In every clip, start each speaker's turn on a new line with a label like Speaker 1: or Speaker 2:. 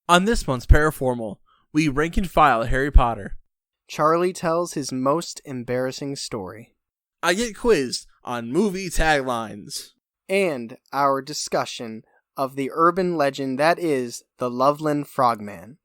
Speaker 1: On this month's Paraformal, we rank and file Harry Potter.
Speaker 2: Charlie tells his most embarrassing story.
Speaker 1: I get quizzed on movie taglines.
Speaker 2: And our discussion of the urban legend that is the Loveland Frogman.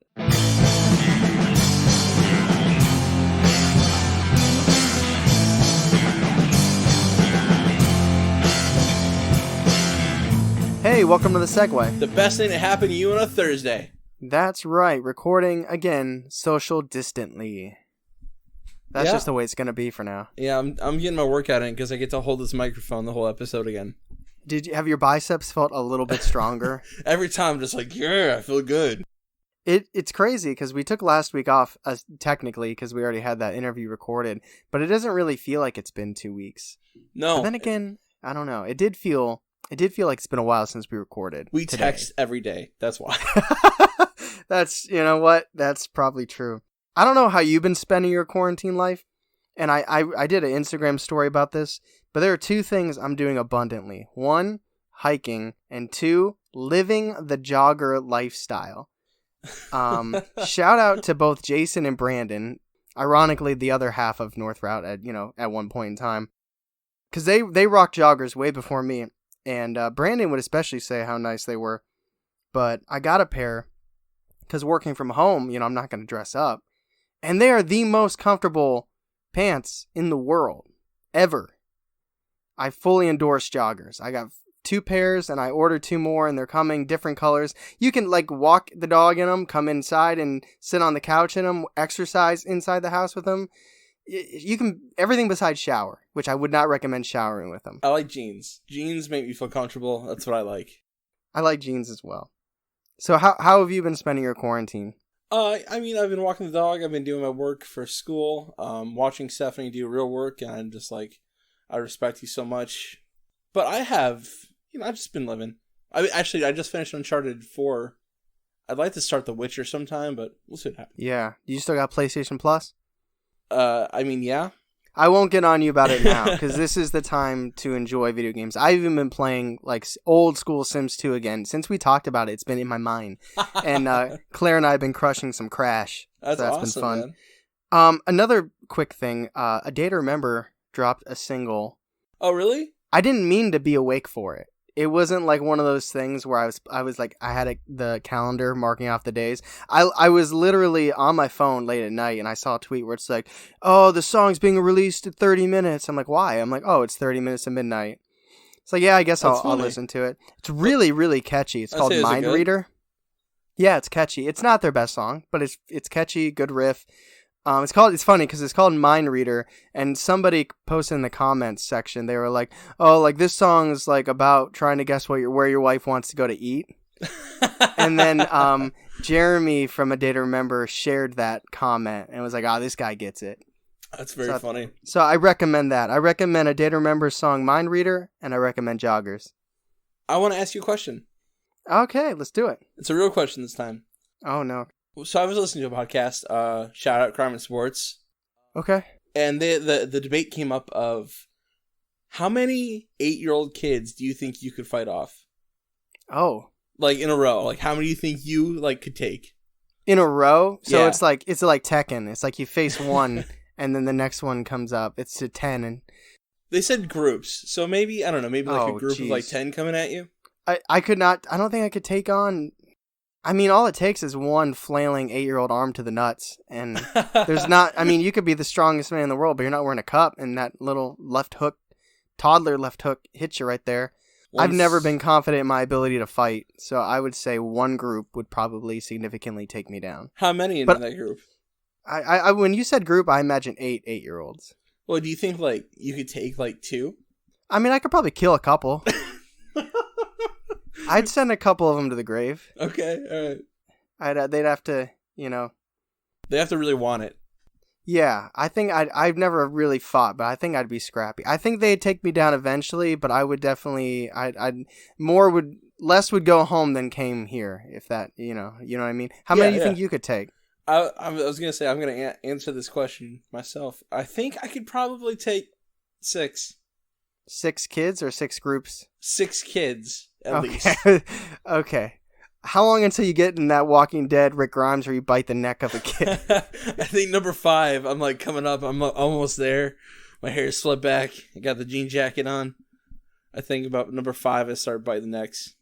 Speaker 2: Hey, welcome to the Seg-Way.
Speaker 1: The best thing that happened to you on a Thursday.
Speaker 2: That's right, recording again, social distantly. That's just the way it's going to be for now.
Speaker 1: Yeah, I'm getting my workout in because I get to hold this microphone the whole episode again.
Speaker 2: Have your biceps felt a little bit stronger?
Speaker 1: Every time, I'm just like, yeah, I feel good.
Speaker 2: It's crazy because we took last week off, technically, because we already had that interview recorded, but it doesn't really feel like it's been 2 weeks.
Speaker 1: No.
Speaker 2: But then again, I don't know. It did feel like it's been a while since we recorded.
Speaker 1: We
Speaker 2: today.
Speaker 1: text every day. That's why.
Speaker 2: You know what? That's probably true. I don't know how you've been spending your quarantine life, and I did an Instagram story about this, but there are two things I'm doing abundantly. One, hiking, and two, living the jogger lifestyle. Shout out to both Jason and Brandon, ironically the other half of North Route at one point in time, because they rocked joggers way before me, and Brandon would especially say how nice they were, but I got a pair because working from home, I'm not going to dress up. And they are the most comfortable pants in the world, ever. I fully endorse joggers. I got 2 pairs, and I ordered 2 more, and they're coming different colors. You can, walk the dog in them, come inside and sit on the couch in them, exercise inside the house with them. You can, everything besides shower, which I would not recommend showering with them.
Speaker 1: I like jeans. Jeans make me feel comfortable. That's what I like.
Speaker 2: I like jeans as well. So how have you been spending your quarantine?
Speaker 1: I've been walking the dog. I've been doing my work for school. Watching Stephanie do real work, and I'm just like, I respect you so much. But I've just been living. I just finished Uncharted 4. I'd like to start The Witcher sometime, but we'll see what happens.
Speaker 2: Yeah. You still got PlayStation Plus?
Speaker 1: Yeah.
Speaker 2: I won't get on you about it now, because this is the time to enjoy video games. I've even been playing, old school Sims 2 again. Since we talked about it, it's been in my mind. And Claire and I have been crushing some Crash.
Speaker 1: That's
Speaker 2: awesome,
Speaker 1: been fun.
Speaker 2: Man. Another quick thing, A Day to Remember dropped a single.
Speaker 1: Oh, really?
Speaker 2: I didn't mean to be awake for it. It wasn't one of those things where I had the calendar marking off the days. I was literally on my phone late at night, and I saw a tweet where it's like, oh, the song's being released in 30 minutes. I'm like, why? I'm like, oh, it's 30 minutes to midnight. It's like, yeah, I guess I'll listen to it. It's really, really catchy. It's called Mind Reader. Yeah, it's catchy. It's not their best song, but it's catchy, good riff. It's funny because it's called Mind Reader, and somebody posted in the comments section, they were like, oh, this song is about trying to guess where your wife wants to go to eat. And then Jeremy from A Day to Remember shared that comment and was like, this guy gets it.
Speaker 1: That's very funny.
Speaker 2: So I recommend that. I recommend A Day to Remember's song Mind Reader, and I recommend Joggers.
Speaker 1: I want to ask you a question.
Speaker 2: Okay, let's do it.
Speaker 1: It's a real question this time.
Speaker 2: Oh, no.
Speaker 1: So I was listening to a podcast, shout out Crime and Sports.
Speaker 2: Okay. And
Speaker 1: the debate came up of how many 8-year-old kids do you think you could fight off?
Speaker 2: Oh.
Speaker 1: In a row. How many do you think you could take?
Speaker 2: In a row? So
Speaker 1: yeah.
Speaker 2: it's like Tekken. It's you face one and then the next one comes up. It's to 10 and
Speaker 1: they said groups. So maybe, I don't know, maybe a group of 10 coming at you?
Speaker 2: I could not, I don't think I could take on. All it takes is one flailing 8-year-old arm to the nuts, and there's not, you could be the strongest man in the world, but you're not wearing a cup, and that little toddler left hook hits you right there. I've never been confident in my ability to fight, so I would say one group would probably significantly take me down.
Speaker 1: How many in that group?
Speaker 2: I when you said group, I imagine 8-year-olds.
Speaker 1: Well, do you think, you could take, 2?
Speaker 2: I could probably kill a couple. I'd send a couple of them to the grave.
Speaker 1: Okay, all right.
Speaker 2: They'd have to,
Speaker 1: They have to really want it.
Speaker 2: Yeah, I think I've never really fought, but I think I'd be scrappy. I think they'd take me down eventually, but I would definitely, less would go home than came here, if that, you know what I mean? How many do you think you could take?
Speaker 1: I was going to say, I'm going to answer this question myself. I think I could probably take 6.
Speaker 2: 6 kids or 6 groups?
Speaker 1: 6 kids, at least.
Speaker 2: Okay. How long until you get in that Walking Dead Rick Grimes where you bite the neck of a kid?
Speaker 1: I think number 5. I'm like coming up. I'm almost there. My hair's slipped back. I got the jean jacket on. I think about number 5. I start biting the necks.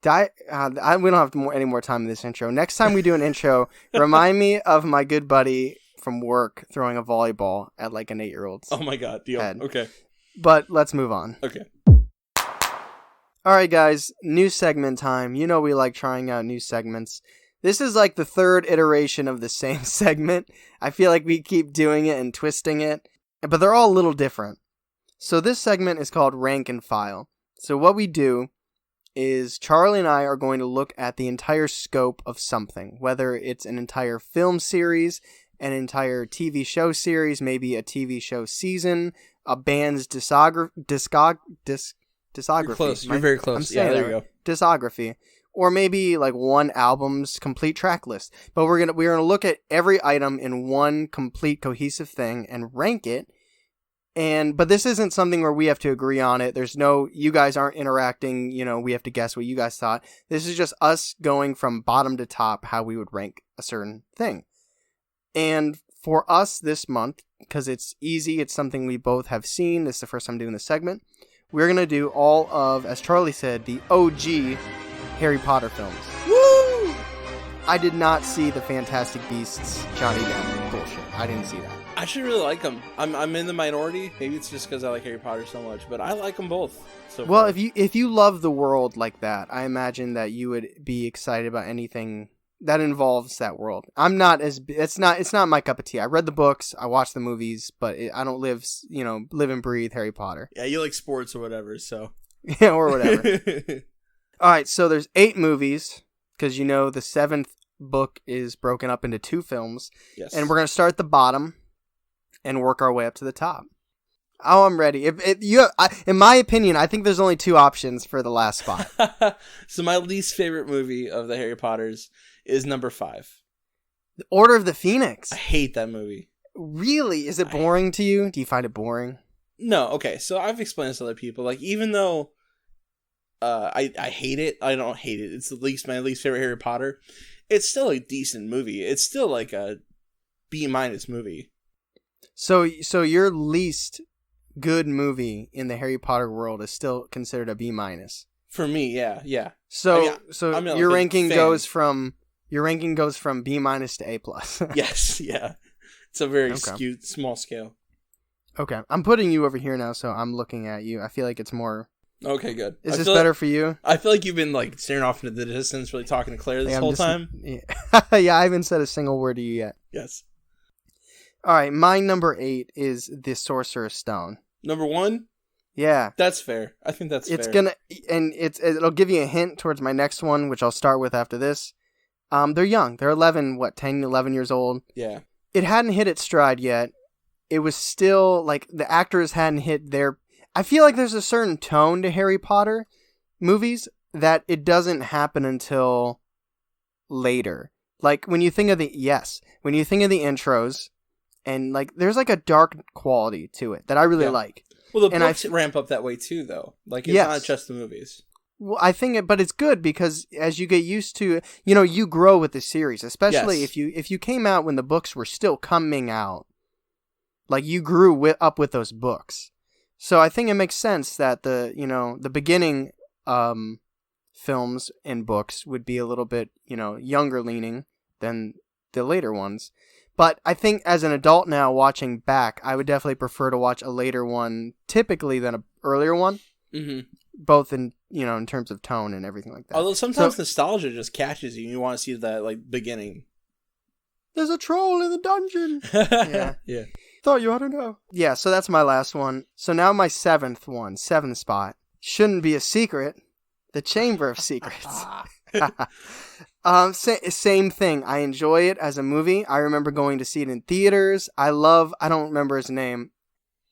Speaker 2: We don't have any more time in this intro. Next time we do an intro, remind me of my good buddy from work throwing a volleyball at like an 8-year-old's.
Speaker 1: Oh my god, deal.
Speaker 2: head.
Speaker 1: Okay.
Speaker 2: But let's move on.
Speaker 1: Okay.
Speaker 2: All right, guys, new segment time. You know we like trying out new segments. This is like the 3rd iteration of the same segment. I feel like we keep doing it and twisting it, but they're all a little different. So this segment is called Rank and File. So what we do is Charlie and I are going to look at the entire scope of something, whether it's an entire film series, an entire TV show series, maybe a TV show season, a band's discography.
Speaker 1: You're close. You're very close.
Speaker 2: Yeah,
Speaker 1: there you go.
Speaker 2: Discography. Or maybe like one album's complete track list. But we're gonna look at every item in one complete cohesive thing and rank it. But this isn't something where we have to agree on it. You guys aren't interacting, we have to guess what you guys thought. This is just us going from bottom to top how we would rank a certain thing. And for us this month, because it's easy, it's something we both have seen, this is the first time doing this segment, we're going to do all of, as Charlie said, the OG Harry Potter films.
Speaker 1: Woo!
Speaker 2: I did not see the Fantastic Beasts Johnny Depp bullshit. I didn't see that.
Speaker 1: I actually really like them. I'm in the minority. Maybe it's just because I like Harry Potter so much, but I like them both.
Speaker 2: Well, if you love the world like that, I imagine that you would be excited about anything that involves that world. It's not my cup of tea. I read the books, I watched the movies, but I don't live and breathe Harry Potter.
Speaker 1: Yeah, you like sports or whatever, so.
Speaker 2: Yeah, or whatever. All right, so there's 8 movies, because the 7th book is broken up into 2 films.
Speaker 1: Yes.
Speaker 2: And we're going to start at the bottom and work our way up to the top. Oh, I'm ready. In my opinion, I think there's only 2 options for the last spot.
Speaker 1: So my least favorite movie of the Harry Potters is number 5.
Speaker 2: The Order of the Phoenix.
Speaker 1: I hate that movie.
Speaker 2: Really? Is it boring to you? Do you find it boring?
Speaker 1: No. Okay. So I've explained this to other people. Like, even though I hate it, I don't hate it. It's my least favorite Harry Potter. It's still a decent movie. It's still like a B- movie.
Speaker 2: So your least good movie in the Harry Potter world is still considered a B-.
Speaker 1: For me, yeah.
Speaker 2: So
Speaker 1: I'm
Speaker 2: your ranking goes from B- to A+.
Speaker 1: Yes, yeah. It's a very skewed, small scale.
Speaker 2: Okay, I'm putting you over here now, so I'm looking at you. I feel like it's more.
Speaker 1: Okay, good.
Speaker 2: Is this better for you?
Speaker 1: I feel like you've been like staring off into the distance, really talking to Claire this whole time.
Speaker 2: Yeah. Yeah, I haven't said a single word to you yet.
Speaker 1: Yes.
Speaker 2: All right, my number 8 is The Sorcerer's Stone.
Speaker 1: Number 1?
Speaker 2: Yeah.
Speaker 1: That's fair. I think that's fair.
Speaker 2: It'll give you a hint towards my next one, which I'll start with after this. They're young. They're 11 years old.
Speaker 1: Yeah.
Speaker 2: It hadn't hit its stride yet. It was still, like, the actors hadn't hit their... I feel like there's a certain tone to Harry Potter movies that it doesn't happen until later. Like, when you think of the intros, and, like, there's, like, a dark quality to it that I really like.
Speaker 1: Well, the books ramp up that way, too, though. Like, it's not just the movies.
Speaker 2: Well, I think but it's good because as you get used to, you grow with the series, especially if you came out when the books were still coming out. Like, you grew up with those books. So I think it makes sense that the beginning films and books would be a little bit, younger leaning than the later ones. But I think as an adult now watching back, I would definitely prefer to watch a later one typically than an earlier one. Mm-hmm. Both in terms of tone and everything like that.
Speaker 1: Although sometimes nostalgia just catches you and you want to see that like beginning.
Speaker 2: There's a troll in the dungeon.
Speaker 1: Yeah.
Speaker 2: Thought you ought to know. Yeah, so that's my last one. So now my seventh spot. Shouldn't be a secret. The Chamber of Secrets. Same thing. I enjoy it as a movie. I remember going to see it in theaters. I don't remember his name,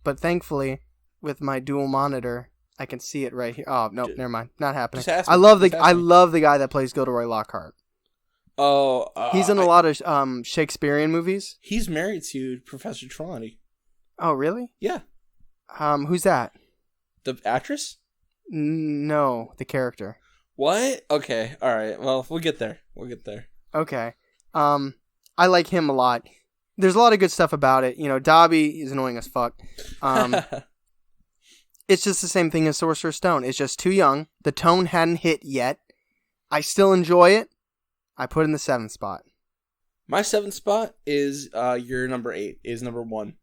Speaker 2: but thankfully with my dual monitor, I can see it right here. Oh, no, never mind. Not happening. I love the guy that plays Gilderoy Lockhart.
Speaker 1: Oh,
Speaker 2: he's in a lot of Shakespearean movies.
Speaker 1: He's married to Professor Trelawney.
Speaker 2: Oh, really?
Speaker 1: Yeah.
Speaker 2: Who's that?
Speaker 1: The actress?
Speaker 2: No, the character.
Speaker 1: What? Okay. All right. Well, we'll get there.
Speaker 2: Okay. I like him a lot. There's a lot of good stuff about it. Dobby is annoying as fuck. It's just the same thing as Sorcerer's Stone. It's just too young. The tone hadn't hit yet. I still enjoy it. I put it in the 7th spot.
Speaker 1: My 7th spot is your number 8 is number 1.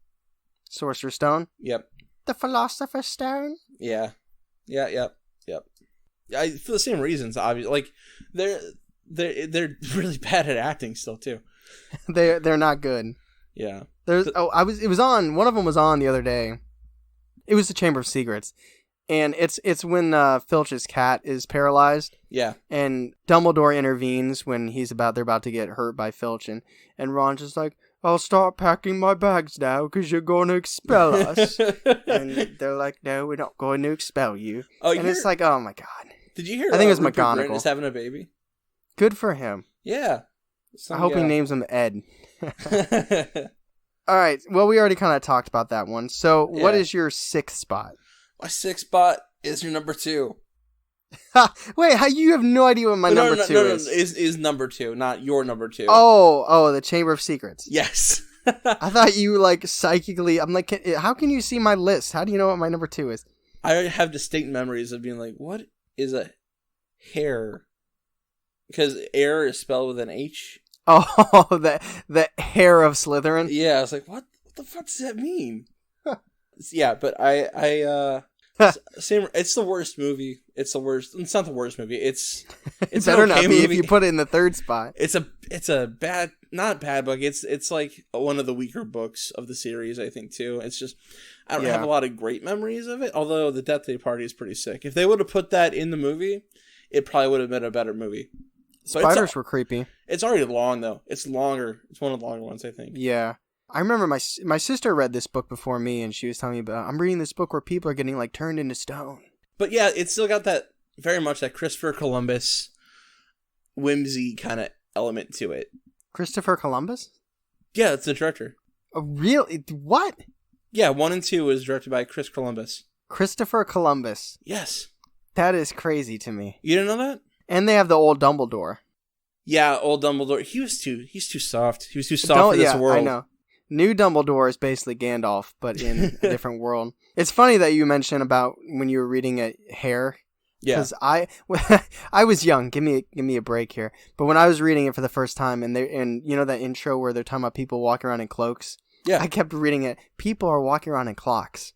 Speaker 2: Sorcerer's Stone?
Speaker 1: Yep.
Speaker 2: The Philosopher's Stone?
Speaker 1: Yeah. Yep. For the same reasons, obviously. Like, they're really bad at acting still too.
Speaker 2: They're not good.
Speaker 1: Yeah.
Speaker 2: It was on, one of them was on the other day. It was the Chamber of Secrets. And it's when Filch's cat is paralyzed.
Speaker 1: Yeah.
Speaker 2: And Dumbledore intervenes when they're about to get hurt by Filch, and Ron's just like, I'll start packing my bags now because you're going to expel us. And they're like, no, we're not going to expel you. It's like, oh my god.
Speaker 1: Did you hear?
Speaker 2: I think it was
Speaker 1: Rupert
Speaker 2: McGonagall
Speaker 1: Grint is having a baby.
Speaker 2: Good for him.
Speaker 1: Yeah.
Speaker 2: I hope he names him Ed. All right. Well, we already kind of talked about that one. So, what is your 6th spot?
Speaker 1: My 6th spot is your number 2.
Speaker 2: Wait, how you have no idea what my number 2 is?
Speaker 1: No, is number 2, not your number 2.
Speaker 2: Oh, the Chamber of Secrets.
Speaker 1: Yes.
Speaker 2: I thought you like psychically. I'm like, how can you see my list? How do you know what my number 2 is?
Speaker 1: I have distinct memories of being like, what is a hair? Because air is spelled with an H.
Speaker 2: Oh, the hair of Slytherin.
Speaker 1: Yeah, I was like, what the fuck does that mean? Yeah, but same. It's the worst movie. It's the worst. It's not the worst movie. It's
Speaker 2: better
Speaker 1: an okay
Speaker 2: not be
Speaker 1: movie.
Speaker 2: if you put it in the 3rd spot.
Speaker 1: It's a bad, not bad book. It's like one of the weaker books of the series, I think too. It's just I don't have a lot of great memories of it. Although the Death Day Party is pretty sick. If they would have put that in the movie, it probably would have been a better movie.
Speaker 2: Spiders were creepy.
Speaker 1: It's already long though. It's longer. It's one of the longer ones, I think.
Speaker 2: Yeah. I remember my sister read this book before me, and she was telling me about, I'm reading this book where people are getting like turned into stone.
Speaker 1: But yeah, it's still got that very much that Christopher Columbus whimsy kind of element to it.
Speaker 2: Christopher Columbus?
Speaker 1: Yeah, it's the director.
Speaker 2: Really? What?
Speaker 1: Yeah, 1 and 2 was directed by Chris Columbus.
Speaker 2: Christopher Columbus.
Speaker 1: Yes.
Speaker 2: That is crazy to me.
Speaker 1: You didn't know that?
Speaker 2: And they have the old Dumbledore.
Speaker 1: Yeah, old Dumbledore. He's too soft. He was too soft for this world.
Speaker 2: I know. New Dumbledore is basically Gandalf, but in a different world. It's funny that you mentioned about when you were reading it, hair.
Speaker 1: Yeah.
Speaker 2: Because I was young. Give me a break here. But when I was reading it for the first time, and you know that intro where they're talking about people walking around in cloaks?
Speaker 1: Yeah.
Speaker 2: I kept reading it. People are walking around in clocks.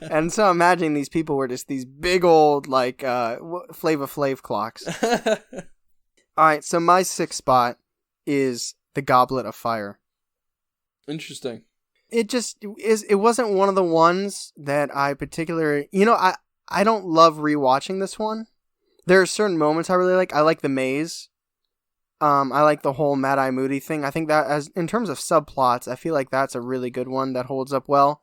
Speaker 2: And so imagining these people were just these big old, like, Flava Flav clocks. All right, so my 6th spot is the Goblet of Fire.
Speaker 1: Interesting.
Speaker 2: It wasn't one of the ones that I particularly, I don't love rewatching this one. There are certain moments I really like. I like the maze. I like the whole Mad Eye Moody thing. I think that in terms of subplots, I feel like that's a really good one that holds up well.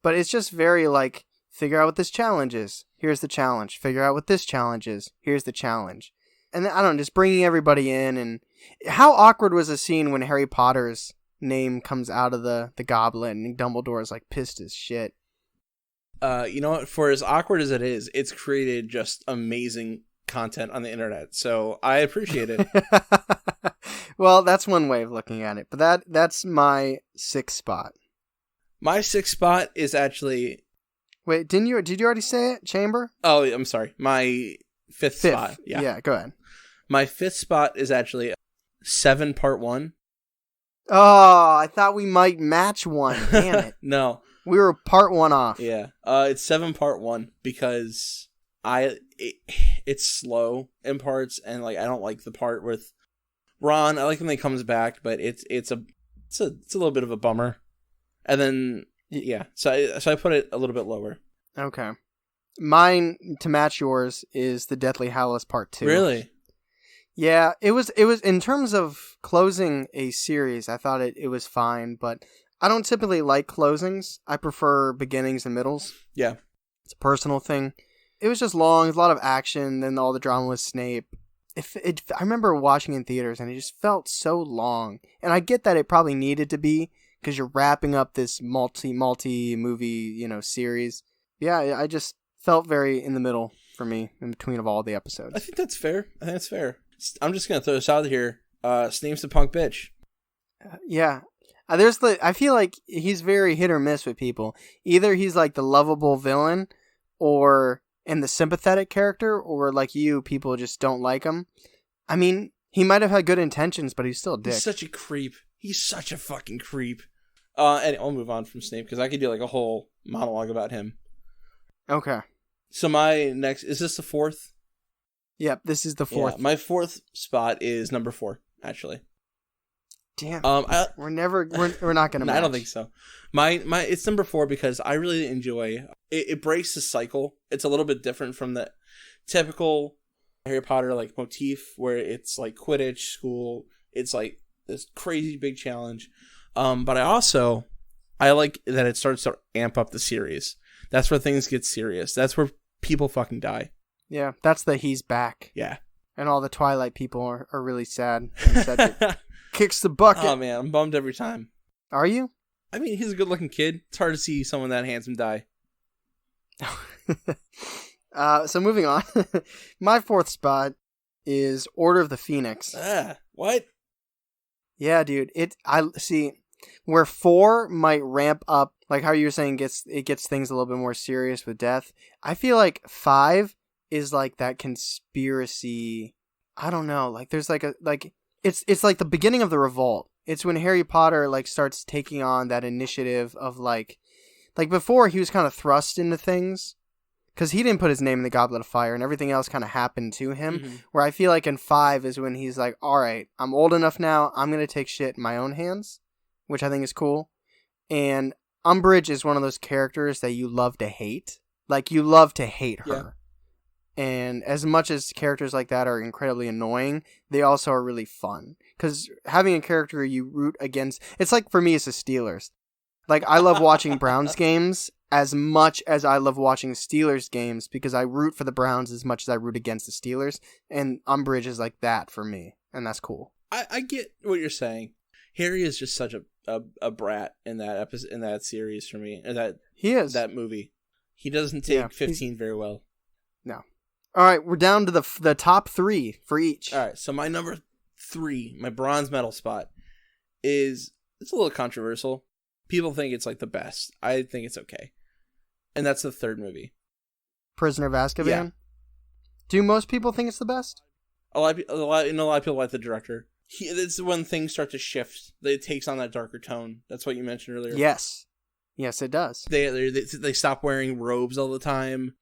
Speaker 2: But it's just very like, figure out what this challenge is. Here's the challenge. Figure out what this challenge is. Here's the challenge. And I don't know, just bringing everybody in. And how awkward was the scene when Harry Potter's name comes out of the goblet and Dumbledore is like pissed as shit.
Speaker 1: You know what? For as awkward as it is, it's created just amazing content on the internet. So I appreciate it.
Speaker 2: Well, that's one way of looking at it. But that's my 6th spot.
Speaker 1: My 6th spot is actually...
Speaker 2: Wait, did you already say it? Chamber?
Speaker 1: Oh, I'm sorry. My 5th spot.
Speaker 2: Yeah, go ahead.
Speaker 1: My 5th spot is actually 7 Part 1.
Speaker 2: Oh, I thought we might match one. Damn it.
Speaker 1: No.
Speaker 2: We were Part 1 off.
Speaker 1: Yeah. It's 7 Part 1 because it's slow in parts, and like I don't like the part with Ron. I like when he comes back, but it's a little bit of a bummer. And then yeah, so I put it a little bit lower.
Speaker 2: Okay. Mine, to match yours, is The Deathly Hallows Part 2.
Speaker 1: Really?
Speaker 2: Yeah, it was in terms of closing a series, I thought it was fine, but I don't typically like closings. I prefer beginnings and middles.
Speaker 1: Yeah.
Speaker 2: It's a personal thing. It was just long, a lot of action, then all the drama with Snape. I remember watching in theaters, and it just felt so long. And I get that it probably needed to be, because you're wrapping up this multi-movie, series. Yeah, I just felt very in the middle. for me in between of all the
Speaker 1: I
Speaker 2: episodes.
Speaker 1: think that's fair. I'm just gonna throw this out here. Snape's a punk bitch.
Speaker 2: Yeah. I feel like he's very hit or miss with people. Either he's like the lovable villain and the sympathetic character, or like you, people just don't like him. I mean, he might have had good intentions, but he's still a dick.
Speaker 1: He's such a creep. He's such a fucking creep. And I'll move on from Snape because I could do like a whole monologue about him.
Speaker 2: Okay.
Speaker 1: So my next, is this the fourth?
Speaker 2: Yep, this is the fourth.
Speaker 1: Yeah, my fourth spot is number 4, actually.
Speaker 2: Damn. We're not gonna.
Speaker 1: No,
Speaker 2: match.
Speaker 1: I don't think so. My it's number 4 because I really enjoy it. It breaks the cycle. It's a little bit different from the typical Harry Potter like motif where it's like Quidditch school. It's like this crazy big challenge. But I like that it starts to amp up the series. That's where things get serious. That's where people fucking die.
Speaker 2: Yeah, that's the he's back.
Speaker 1: Yeah.
Speaker 2: And all the Twilight people are really sad. And Cedric kicks the bucket.
Speaker 1: Oh man, I'm bummed every time.
Speaker 2: Are you?
Speaker 1: I mean, he's a good looking kid. It's hard to see someone that handsome die.
Speaker 2: So moving on. My fourth spot is Order of the Phoenix.
Speaker 1: What?
Speaker 2: Yeah, dude. I see where 4 might ramp up, like how you were saying, it gets things a little bit more serious with death. I feel like 5 is like that conspiracy. I don't know. Like there's it's like the beginning of the revolt. It's when Harry Potter like starts taking on that initiative of like before he was kind of thrust into things because he didn't put his name in the Goblet of Fire and everything else kind of happened to him. Mm-hmm. Where I feel like in 5 is when he's like, all right, I'm old enough now. I'm going to take shit in my own hands, which I think is cool. And Umbridge is one of those characters that you love to hate. Like you love to hate her. Yeah. And as much as characters like that are incredibly annoying, they also are really fun. Because having a character you root against... It's like, for me, it's the Steelers. Like, I love watching Browns games as much as I love watching Steelers games because I root for the Browns as much as I root against the Steelers. And Umbridge is like that for me. And that's cool.
Speaker 1: I get what you're saying. Harry is just such a brat in that episode, in that series for me.
Speaker 2: He is.
Speaker 1: That movie. He doesn't take 15 very well.
Speaker 2: No. All right, we're down to the top 3 for each.
Speaker 1: All right, so my number 3, my bronze medal spot, it's a little controversial. People think it's like the best. I think it's okay. And that's the third movie.
Speaker 2: Prisoner of Azkaban?
Speaker 1: Yeah.
Speaker 2: Do most people think it's the best?
Speaker 1: A lot of people like the director. It's when things start to shift. It takes on that darker tone. That's what you mentioned earlier.
Speaker 2: Yes. Yes, it does.
Speaker 1: They stop wearing robes all the time.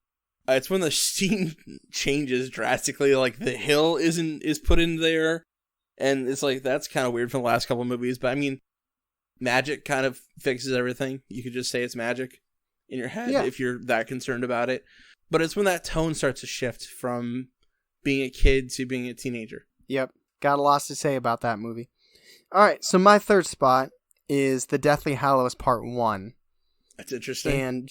Speaker 1: It's when the scene changes drastically. Like the hill is put in there, and it's like that's kind of weird from the last couple of movies. But I mean, magic kind of fixes everything. You could just say it's magic in your head if you're that concerned about it. But it's when that tone starts to shift from being a kid to being a teenager.
Speaker 2: Yep, got a lot to say about that movie. All right, so my third spot is The Deathly Hallows Part 1.
Speaker 1: That's interesting.
Speaker 2: And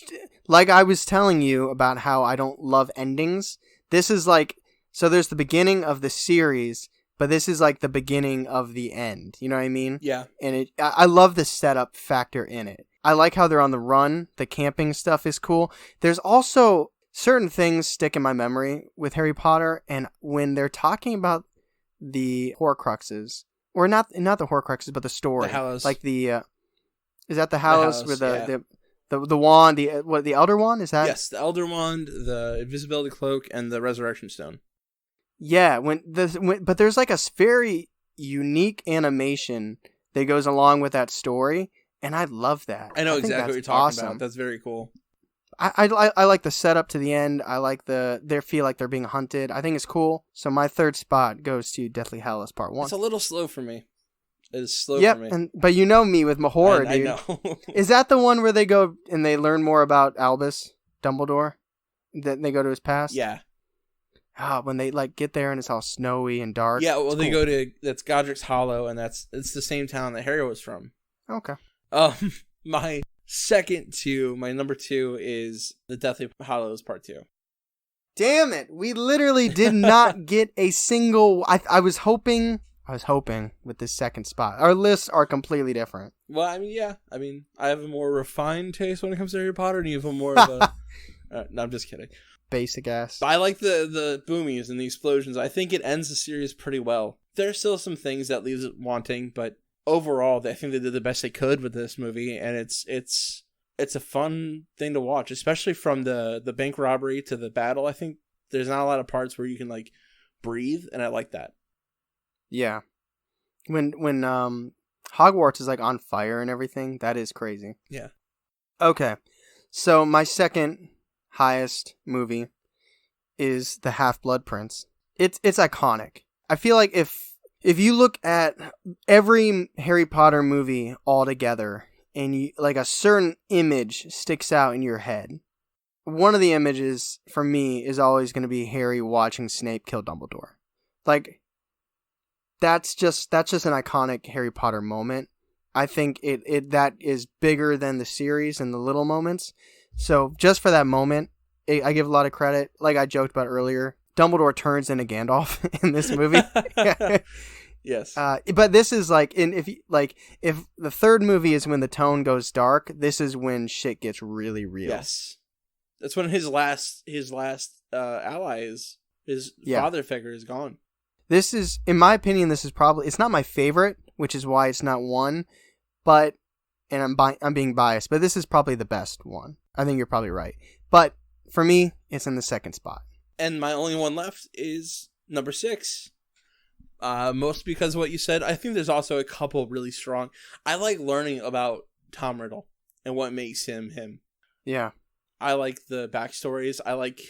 Speaker 2: like I was telling you about how I don't love endings, this is like, so there's the beginning of the series, but this is like the beginning of the end. You know what I mean?
Speaker 1: Yeah.
Speaker 2: And I love the setup factor in it. I like how they're on the run. The camping stuff is cool. There's also certain things stick in my memory with Harry Potter, and when they're talking about the Horcruxes, or not the Horcruxes, but the story.
Speaker 1: The Hallows.
Speaker 2: Like is that the Hallows with the wand, the Elder Wand, is that?
Speaker 1: Yes, the Elder Wand, the Invisibility Cloak, and the Resurrection Stone.
Speaker 2: Yeah, but there's like a very unique animation that goes along with that story, and I love that.
Speaker 1: I know exactly what you're talking about. That's very cool.
Speaker 2: I like the setup to the end. I like they feel like they're being hunted. I think it's cool. So my third spot goes to Deathly Hallows Part 1.
Speaker 1: It's a little slow for me. It is slow for me.
Speaker 2: But you know me with my horror, dude.
Speaker 1: I know.
Speaker 2: Is that the one where they go and they learn more about Albus Dumbledore? That they go to his past?
Speaker 1: Yeah.
Speaker 2: When they like get there and it's all snowy and dark.
Speaker 1: Yeah, well, they go to that's Godric's Hollow, and it's the same town that Harry was from.
Speaker 2: Okay.
Speaker 1: My number 2 is The Deathly Hallows Part 2.
Speaker 2: Damn it! We literally did not get a single. I was hoping with this second spot. Our lists are completely different.
Speaker 1: Well, I mean, yeah. I mean, I have a more refined taste when it comes to Harry Potter, and you have a more of a... no, I'm just kidding.
Speaker 2: basic ass.
Speaker 1: I like the boomies and the explosions. I think it ends the series pretty well. There's still some things that leaves it wanting, but overall, I think they did the best they could with this movie, and it's a fun thing to watch, especially from the bank robbery to the battle. I think there's not a lot of parts where you can like breathe, and I like that.
Speaker 2: Yeah. When Hogwarts is like on fire and everything, that is crazy.
Speaker 1: Yeah.
Speaker 2: Okay. So my second highest movie is The Half-Blood Prince. It's iconic. I feel like if you look at every Harry Potter movie all together and you, like a certain image sticks out in your head, one of the images for me is always going to be Harry watching Snape kill Dumbledore. Like that's just an iconic Harry Potter moment. I think it that is bigger than the series and the little moments. So just for that moment, I give a lot of credit. Like I joked about earlier, Dumbledore turns into Gandalf in this movie.
Speaker 1: Yes.
Speaker 2: But this is like if the third movie is when the tone goes dark, this is when shit gets really real.
Speaker 1: Yes. That's when his last ally is his father figure is gone.
Speaker 2: This is, in my opinion, it's not my favorite, which is why it's not one, but, and I'm being biased, but this is probably the best one. I think you're probably right. But for me, it's in the second spot.
Speaker 1: And my only one left is number 6. Mostly because of what you said. I think there's also a couple really strong. I like learning about Tom Riddle and what makes him him.
Speaker 2: Yeah.
Speaker 1: I like the backstories. I like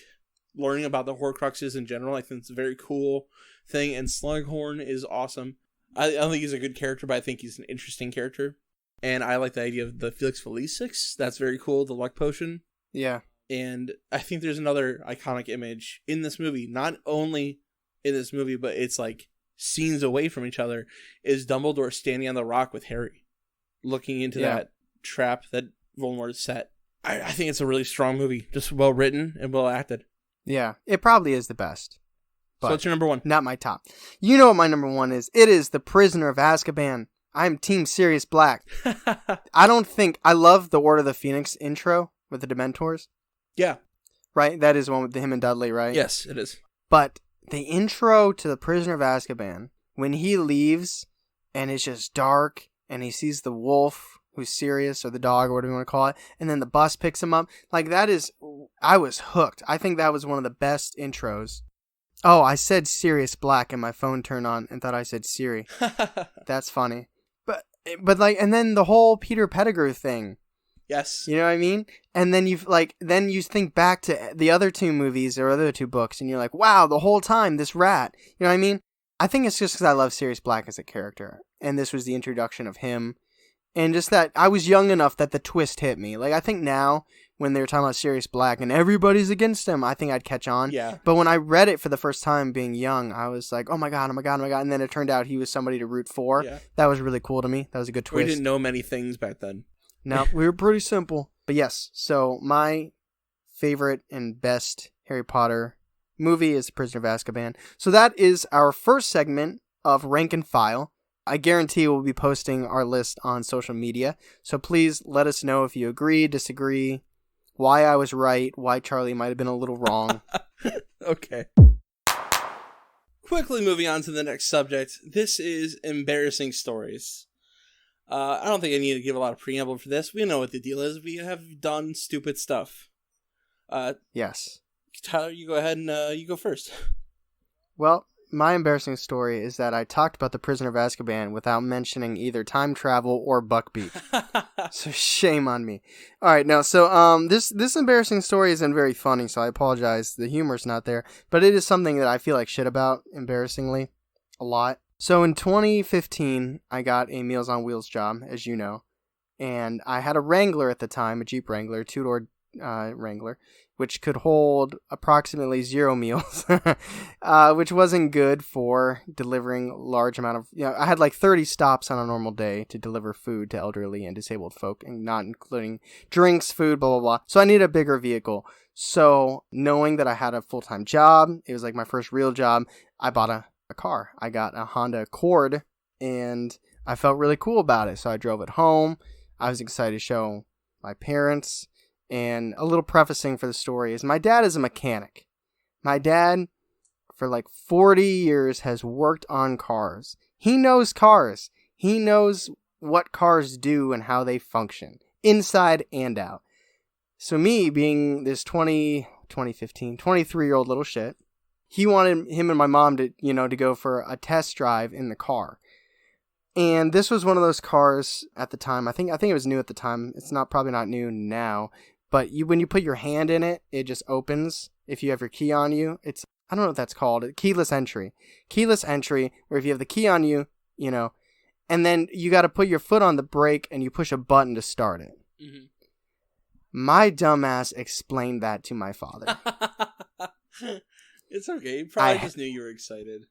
Speaker 1: learning about the Horcruxes in general. I think it's a very cool thing. And Slughorn is awesome. I don't think he's a good character, but I think he's an interesting character. And I like the idea of the Felix Felicis. That's very cool. The luck potion.
Speaker 2: Yeah.
Speaker 1: And I think there's another iconic image in this movie. Not only in this movie, but it's like scenes away from each other, is Dumbledore standing on the rock with Harry, looking into that trap that Voldemort set. I think it's a really strong movie, just well written and well acted.
Speaker 2: Yeah, it probably is the best.
Speaker 1: So what's your number 1?
Speaker 2: Not my top. You know what my number 1 is. It is The Prisoner of Azkaban. I'm Team Sirius Black. I love the Order of the Phoenix intro with the Dementors.
Speaker 1: Yeah.
Speaker 2: Right? That is the one with him and Dudley, right?
Speaker 1: Yes, it is.
Speaker 2: But the intro to The Prisoner of Azkaban, when he leaves and it's just dark and he sees the wolf who's Sirius, or the dog, or whatever you want to call it, and then the bus picks him up, like I was hooked. I think that was one of the best intros. Oh, I said Sirius Black and my phone turned on and thought I said Siri. That's funny. But like, and then the whole Peter Pettigrew thing.
Speaker 1: Yes.
Speaker 2: You know what I mean? And then you think back to the other 2 movies or other 2 books, and you're like, wow, the whole time this rat. You know what I mean? I think it's just because I love Sirius Black as a character, and this was the introduction of him, and just that I was young enough that the twist hit me. Like I think now when they were talking about Sirius Black and everybody's against him, I think I'd catch on.
Speaker 1: Yeah.
Speaker 2: But when I read it for the first time, being young, I was like, oh my god, and then it turned out he was somebody to root for. Yeah. That was really cool to me. That was a good twist.
Speaker 1: We didn't know many things back then.
Speaker 2: No, we were pretty simple. But yes, so my favorite and best Harry Potter movie is The Prisoner of Azkaban. So that is our first segment of Rank and File. I guarantee we'll be posting our list on social media. So please let us know if you agree, disagree, why I was right, why Charlie might have been a little wrong.
Speaker 1: Okay. Quickly moving on to the next subject. This is embarrassing stories. I don't think I need to give a lot of preamble for this. We know what the deal is. We have done stupid stuff.
Speaker 2: Yes.
Speaker 1: Tyler, you go ahead and you go first.
Speaker 2: Well, my embarrassing story is that I talked about The Prisoner of Azkaban without mentioning either time travel or Buckbeak. So shame on me. All right, now, so this embarrassing story isn't very funny, so I apologize. The humor's not there, but it is something that I feel like shit about, embarrassingly, a lot. So in 2015, I got a Meals on Wheels job, as you know, and I had a Wrangler at the time, a Jeep Wrangler, 2-door Wrangler, which could hold approximately 0 meals, which wasn't good for delivering large amount of, I had like 30 stops on a normal day to deliver food to elderly and disabled folk, and not including drinks, food, blah, blah, blah. So I needed a bigger vehicle. So knowing that I had a full-time job, it was like my first real job, I bought a car. I got a Honda Accord, and I felt really cool about it. So I drove it home. I was excited to show my parents, And a little prefacing for the story is my dad is a mechanic. My dad, for like 40 years, has worked on cars. He knows cars. He knows what cars do and how they function, inside and out. So me, being this 23-year-old little shit, he wanted him and my mom to, to go for a test drive in the car. And this was one of those cars at the time. I think it was new at the time. It's probably not new now. But when you put your hand in it, it just opens. If you have your key on you, I don't know what that's called. Keyless entry. Keyless entry, where if you have the key on you, and then you got to put your foot on the brake and you push a button to start it. Mm-hmm. My dumbass explained that to my father.
Speaker 1: It's okay. He probably just knew you were excited.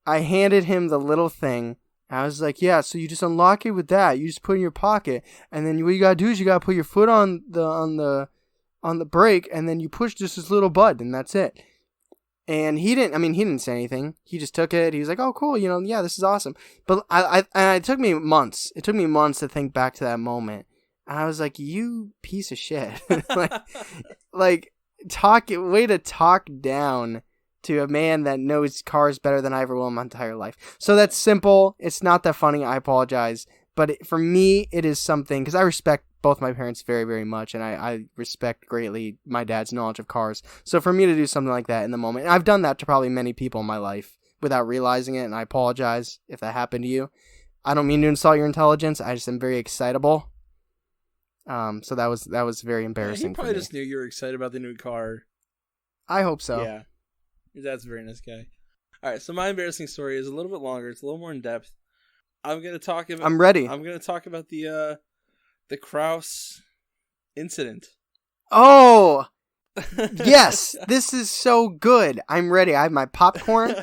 Speaker 2: I handed him the little thing. I was like, yeah, so you just unlock it with that. You just put it in your pocket. And then what you got to do is you got to put your foot on the brake, and then you push just this little button, and that's it. And he didn't say anything. He just took it. He was like, oh, cool. Yeah, this is awesome. But it took me months. It took me months to think back to that moment. And I was like, you piece of shit. way to talk down to a man that knows cars better than I ever will in my entire life. So that's simple. It's not that funny. I apologize. But for me, it is something, because I respect both my parents very, very much, and I respect greatly my dad's knowledge of cars. So for me to do something like that in the moment, and I've done that to probably many people in my life without realizing it, and I apologize if that happened to you. I don't mean to insult your intelligence. I just am very excitable. So that was very embarrassing.
Speaker 1: He probably just knew you were excited about the new car.
Speaker 2: I hope so.
Speaker 1: Yeah. Your dad's a very nice guy. All right, so my embarrassing story is a little bit longer. It's a little more in depth. I'm ready. I'm going to talk about the Kraus incident.
Speaker 2: Oh, yes! This is so good. I'm ready. I have my popcorn.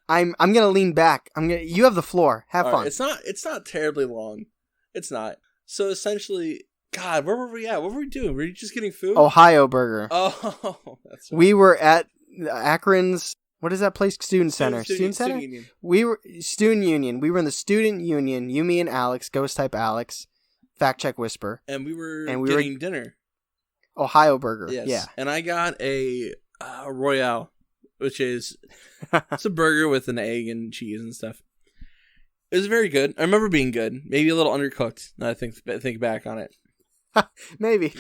Speaker 2: I'm going to lean back. You have the floor. Have fun.
Speaker 1: Right, it's not terribly long. It's not. So essentially, God, where were we at? What were we doing? Were you just getting food?
Speaker 2: Ohio Burger.
Speaker 1: Oh, that's right.
Speaker 2: We were at Akron's. What is that place? Student Center. Student Center?
Speaker 1: Student Union.
Speaker 2: We were Student Union. We were in the Student Union. You, me, and Alex. Ghost type Alex. Fact check whisper.
Speaker 1: And we were getting dinner.
Speaker 2: Ohio Burger.
Speaker 1: Yes.
Speaker 2: Yeah.
Speaker 1: And I got a Royale, which is it's a burger with an egg and cheese and stuff. It was very good. I remember being good. Maybe a little undercooked. Now I think back on it.
Speaker 2: Maybe.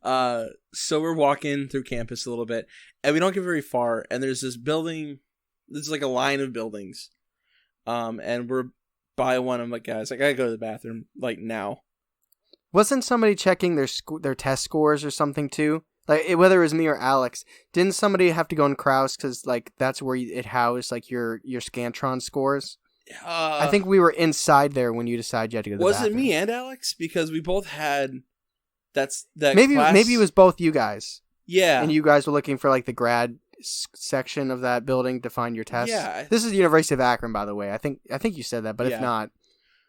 Speaker 1: So we're walking through campus a little bit, and we don't get very far, and there's this building. There's like a line of buildings, and we're by one. I'm like, guys, I gotta go to the bathroom like now.
Speaker 2: Wasn't somebody checking their test scores or something too? Like whether it was me or Alex, didn't somebody have to go in Kraus because like that's where it housed like your Scantron scores? I think we were inside there when you decided you had to go to the bathroom.
Speaker 1: Was it me and Alex? Because we both had. That
Speaker 2: maybe
Speaker 1: class...
Speaker 2: maybe it was both you guys.
Speaker 1: Yeah,
Speaker 2: and you guys were looking for like the grad section of that building to find your tests.
Speaker 1: Yeah,
Speaker 2: this is the University of Akron, by the way. I think you said that, but if not,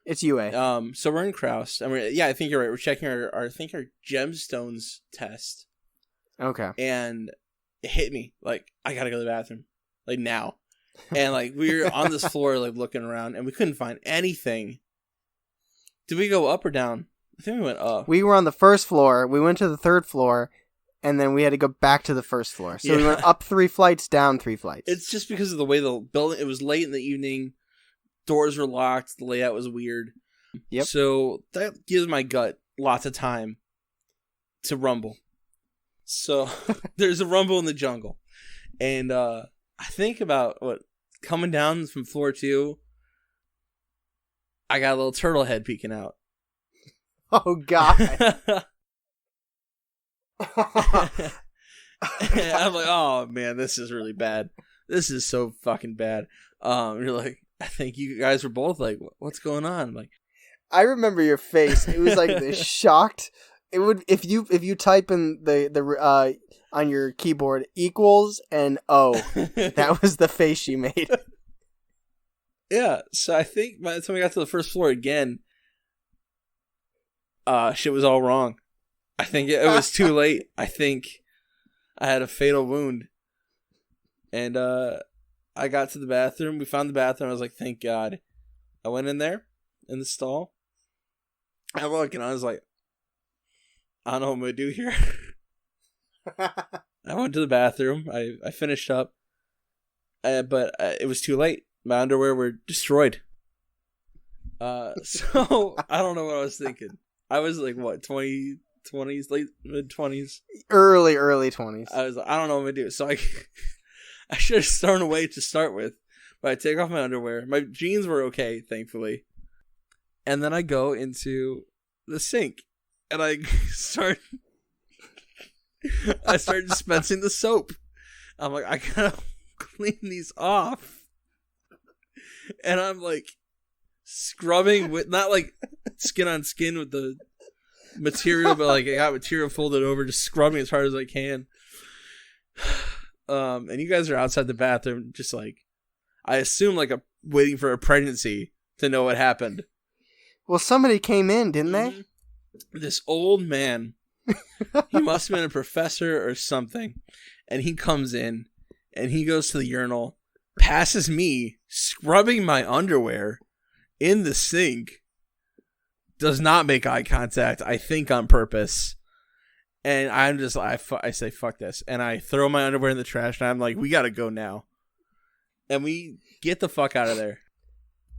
Speaker 2: it's UA.
Speaker 1: So we're in Kraus, and I think you're right. We're checking our gemstones test.
Speaker 2: Okay,
Speaker 1: and it hit me like I gotta go to the bathroom like now, and like we were on this floor like looking around, and we couldn't find anything. Did we go up or down? I think we went up.
Speaker 2: We were on the first floor. We went to the third floor, and then we had to go back to the first floor. So we went up 3 flights, down 3 flights.
Speaker 1: It's just because of the way the building. It was late in the evening. Doors were locked. The layout was weird.
Speaker 2: Yep.
Speaker 1: So that gives my gut lots of time to rumble. So there's a rumble in the jungle, and I think about coming down from floor 2. I got a little turtle head peeking out.
Speaker 2: Oh, God.
Speaker 1: I'm like, oh, man, this is really bad. This is so fucking bad. You're like, I think you guys were both like, what's going on? I'm like,
Speaker 2: I remember your face. It was like this shocked. It would if you type in the on your keyboard equals and O. That was the face you made.
Speaker 1: Yeah, so I think by the time we got to the first floor again, shit was all wrong. I think it was too late. I think I had a fatal wound. And I got to the bathroom. We found the bathroom. I was like, thank God. I went in there, in the stall. I look, and I was like, I don't know what I'm going to do here. I went to the bathroom. I finished up. But it was too late. My underwear were destroyed. So I don't know what I was thinking. I was like, what, 20s, late mid-20s?
Speaker 2: Early 20s.
Speaker 1: I was like, I don't know what I'm going to do. So I should have thrown away to start with. But I take off my underwear. My jeans were okay, thankfully. And then I go into the sink. And I start dispensing the soap. I'm like, I gotta clean these off. And I'm like scrubbing with, not like skin on skin with the material, but like I got material folded over, just scrubbing as hard as I can. And you guys are outside the bathroom, just like, I assume like waiting for a pregnancy to know what happened.
Speaker 2: Well, somebody came in, didn't they?
Speaker 1: This old man, he must have been a professor or something, and he comes in and he goes to the urinal, passes me scrubbing my underwear in the sink, does not make eye contact, I think on purpose, and I'm just I say fuck this, and I throw my underwear in the trash, and I'm like, we gotta go now, and we get the fuck out of there.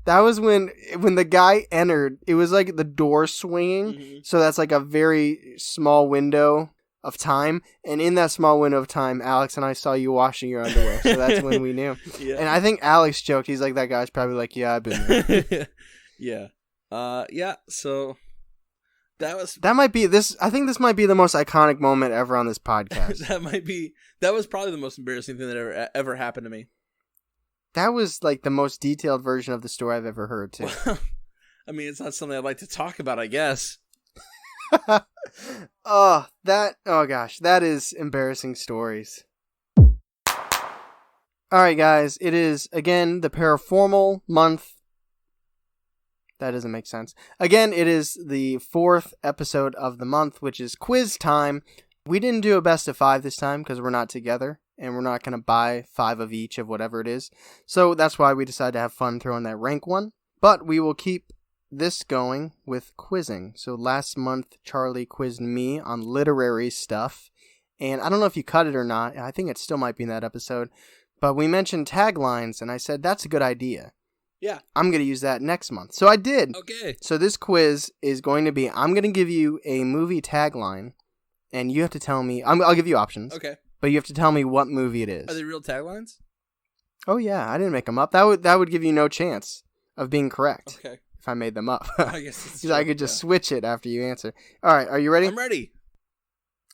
Speaker 2: That was when the guy entered. It was like the door swinging, so that's like a very small window of time. And in that small window of time, Alex and I saw you washing your underwear, so that's when we knew. Yeah. And I think Alex joked. He's like, that guy's probably like, yeah, I've been there.
Speaker 1: Yeah. Yeah. So
Speaker 2: that might be this. I think this might be the most iconic moment ever on this podcast.
Speaker 1: That was probably the most embarrassing thing that ever happened to me.
Speaker 2: That was like the most detailed version of the story I've ever heard, too.
Speaker 1: Well, I mean, it's not something I'd like to talk about, I guess.
Speaker 2: Oh gosh, that is embarrassing stories. Alright, guys, it is, again, the paraformal month. That doesn't make sense. Again, it is the 4th episode of the month, which is quiz time. We didn't do a best of 5 this time because we're not together. And we're not going to buy 5 of each of whatever it is. So that's why we decided to have fun throwing that rank one. But we will keep this going with quizzing. So last month, Charlie quizzed me on literary stuff. And I don't know if you cut it or not. I think it still might be in that episode. But we mentioned taglines, and I said, that's a good idea.
Speaker 1: Yeah.
Speaker 2: I'm going to use that next month. So I did.
Speaker 1: Okay.
Speaker 2: So this quiz is going to be, I'm going to give you a movie tagline. And you have to tell me, I'll give you options.
Speaker 1: Okay.
Speaker 2: But you have to tell me what movie it is.
Speaker 1: Are they real taglines?
Speaker 2: Oh yeah, I didn't make them up. That would give you no chance of being correct.
Speaker 1: Okay.
Speaker 2: If I made them up.
Speaker 1: I guess it's
Speaker 2: I could just switch it after you answer. All right, are you ready?
Speaker 1: I'm ready.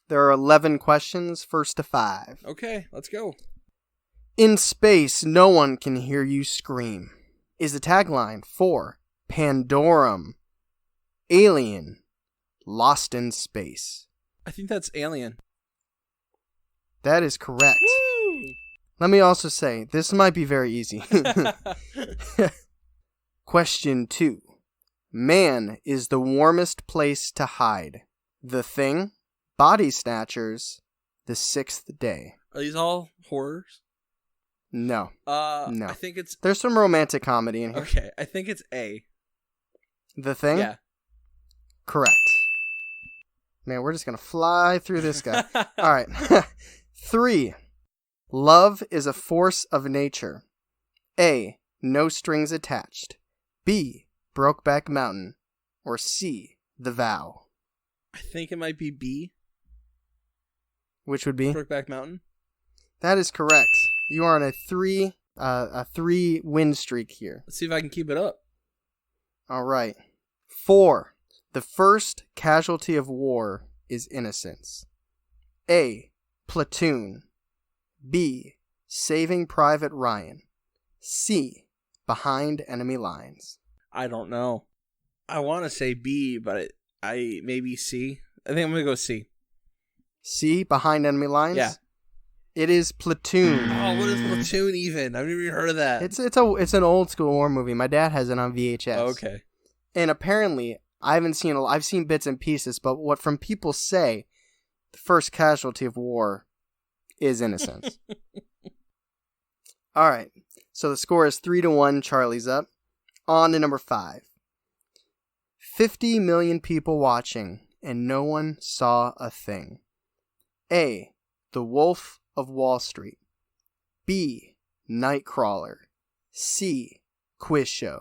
Speaker 2: There are 11 questions, first to 5.
Speaker 1: Okay, let's go.
Speaker 2: In space, no one can hear you scream. Is the tagline for Pandorum, Alien, Lost in Space?
Speaker 1: I think that's Alien.
Speaker 2: That is correct.
Speaker 1: Woo!
Speaker 2: Let me also say, this might be very easy. Question 2. Man is the warmest place to hide. The Thing, Body Snatchers, The Sixth Day.
Speaker 1: Are these all horrors?
Speaker 2: No. No.
Speaker 1: I think it's...
Speaker 2: There's some romantic comedy in here.
Speaker 1: Okay, I think it's A.
Speaker 2: The Thing?
Speaker 1: Yeah.
Speaker 2: Correct. Man, we're just going to fly through this guy. All right. 3. Love is a force of nature. A. No strings attached. B. Brokeback Mountain. Or C. The Vow.
Speaker 1: I think it might be B.
Speaker 2: Which would be?
Speaker 1: Brokeback Mountain.
Speaker 2: That is correct. You are on a 3 win streak here.
Speaker 1: Let's see if I can keep it up.
Speaker 2: All right. 4. The first casualty of war is innocence. A. Platoon. B. Saving Private Ryan. C. Behind Enemy Lines.
Speaker 1: I don't know. I want to say B, but I maybe C. I think I'm going to go C.
Speaker 2: C. Behind Enemy Lines?
Speaker 1: Yeah.
Speaker 2: It is Platoon.
Speaker 1: Oh, what is Platoon even? I've never even heard of that.
Speaker 2: It's an old school war movie. My dad has it on VHS.
Speaker 1: Oh, okay.
Speaker 2: And apparently, I've seen bits and pieces, but what from people say, the first casualty of war is innocence. All right. So the score is 3-1. Charlie's up. On to number 5. 50 million people watching and no one saw a thing. A. The Wolf of Wall Street. B. Nightcrawler. C. Quiz Show.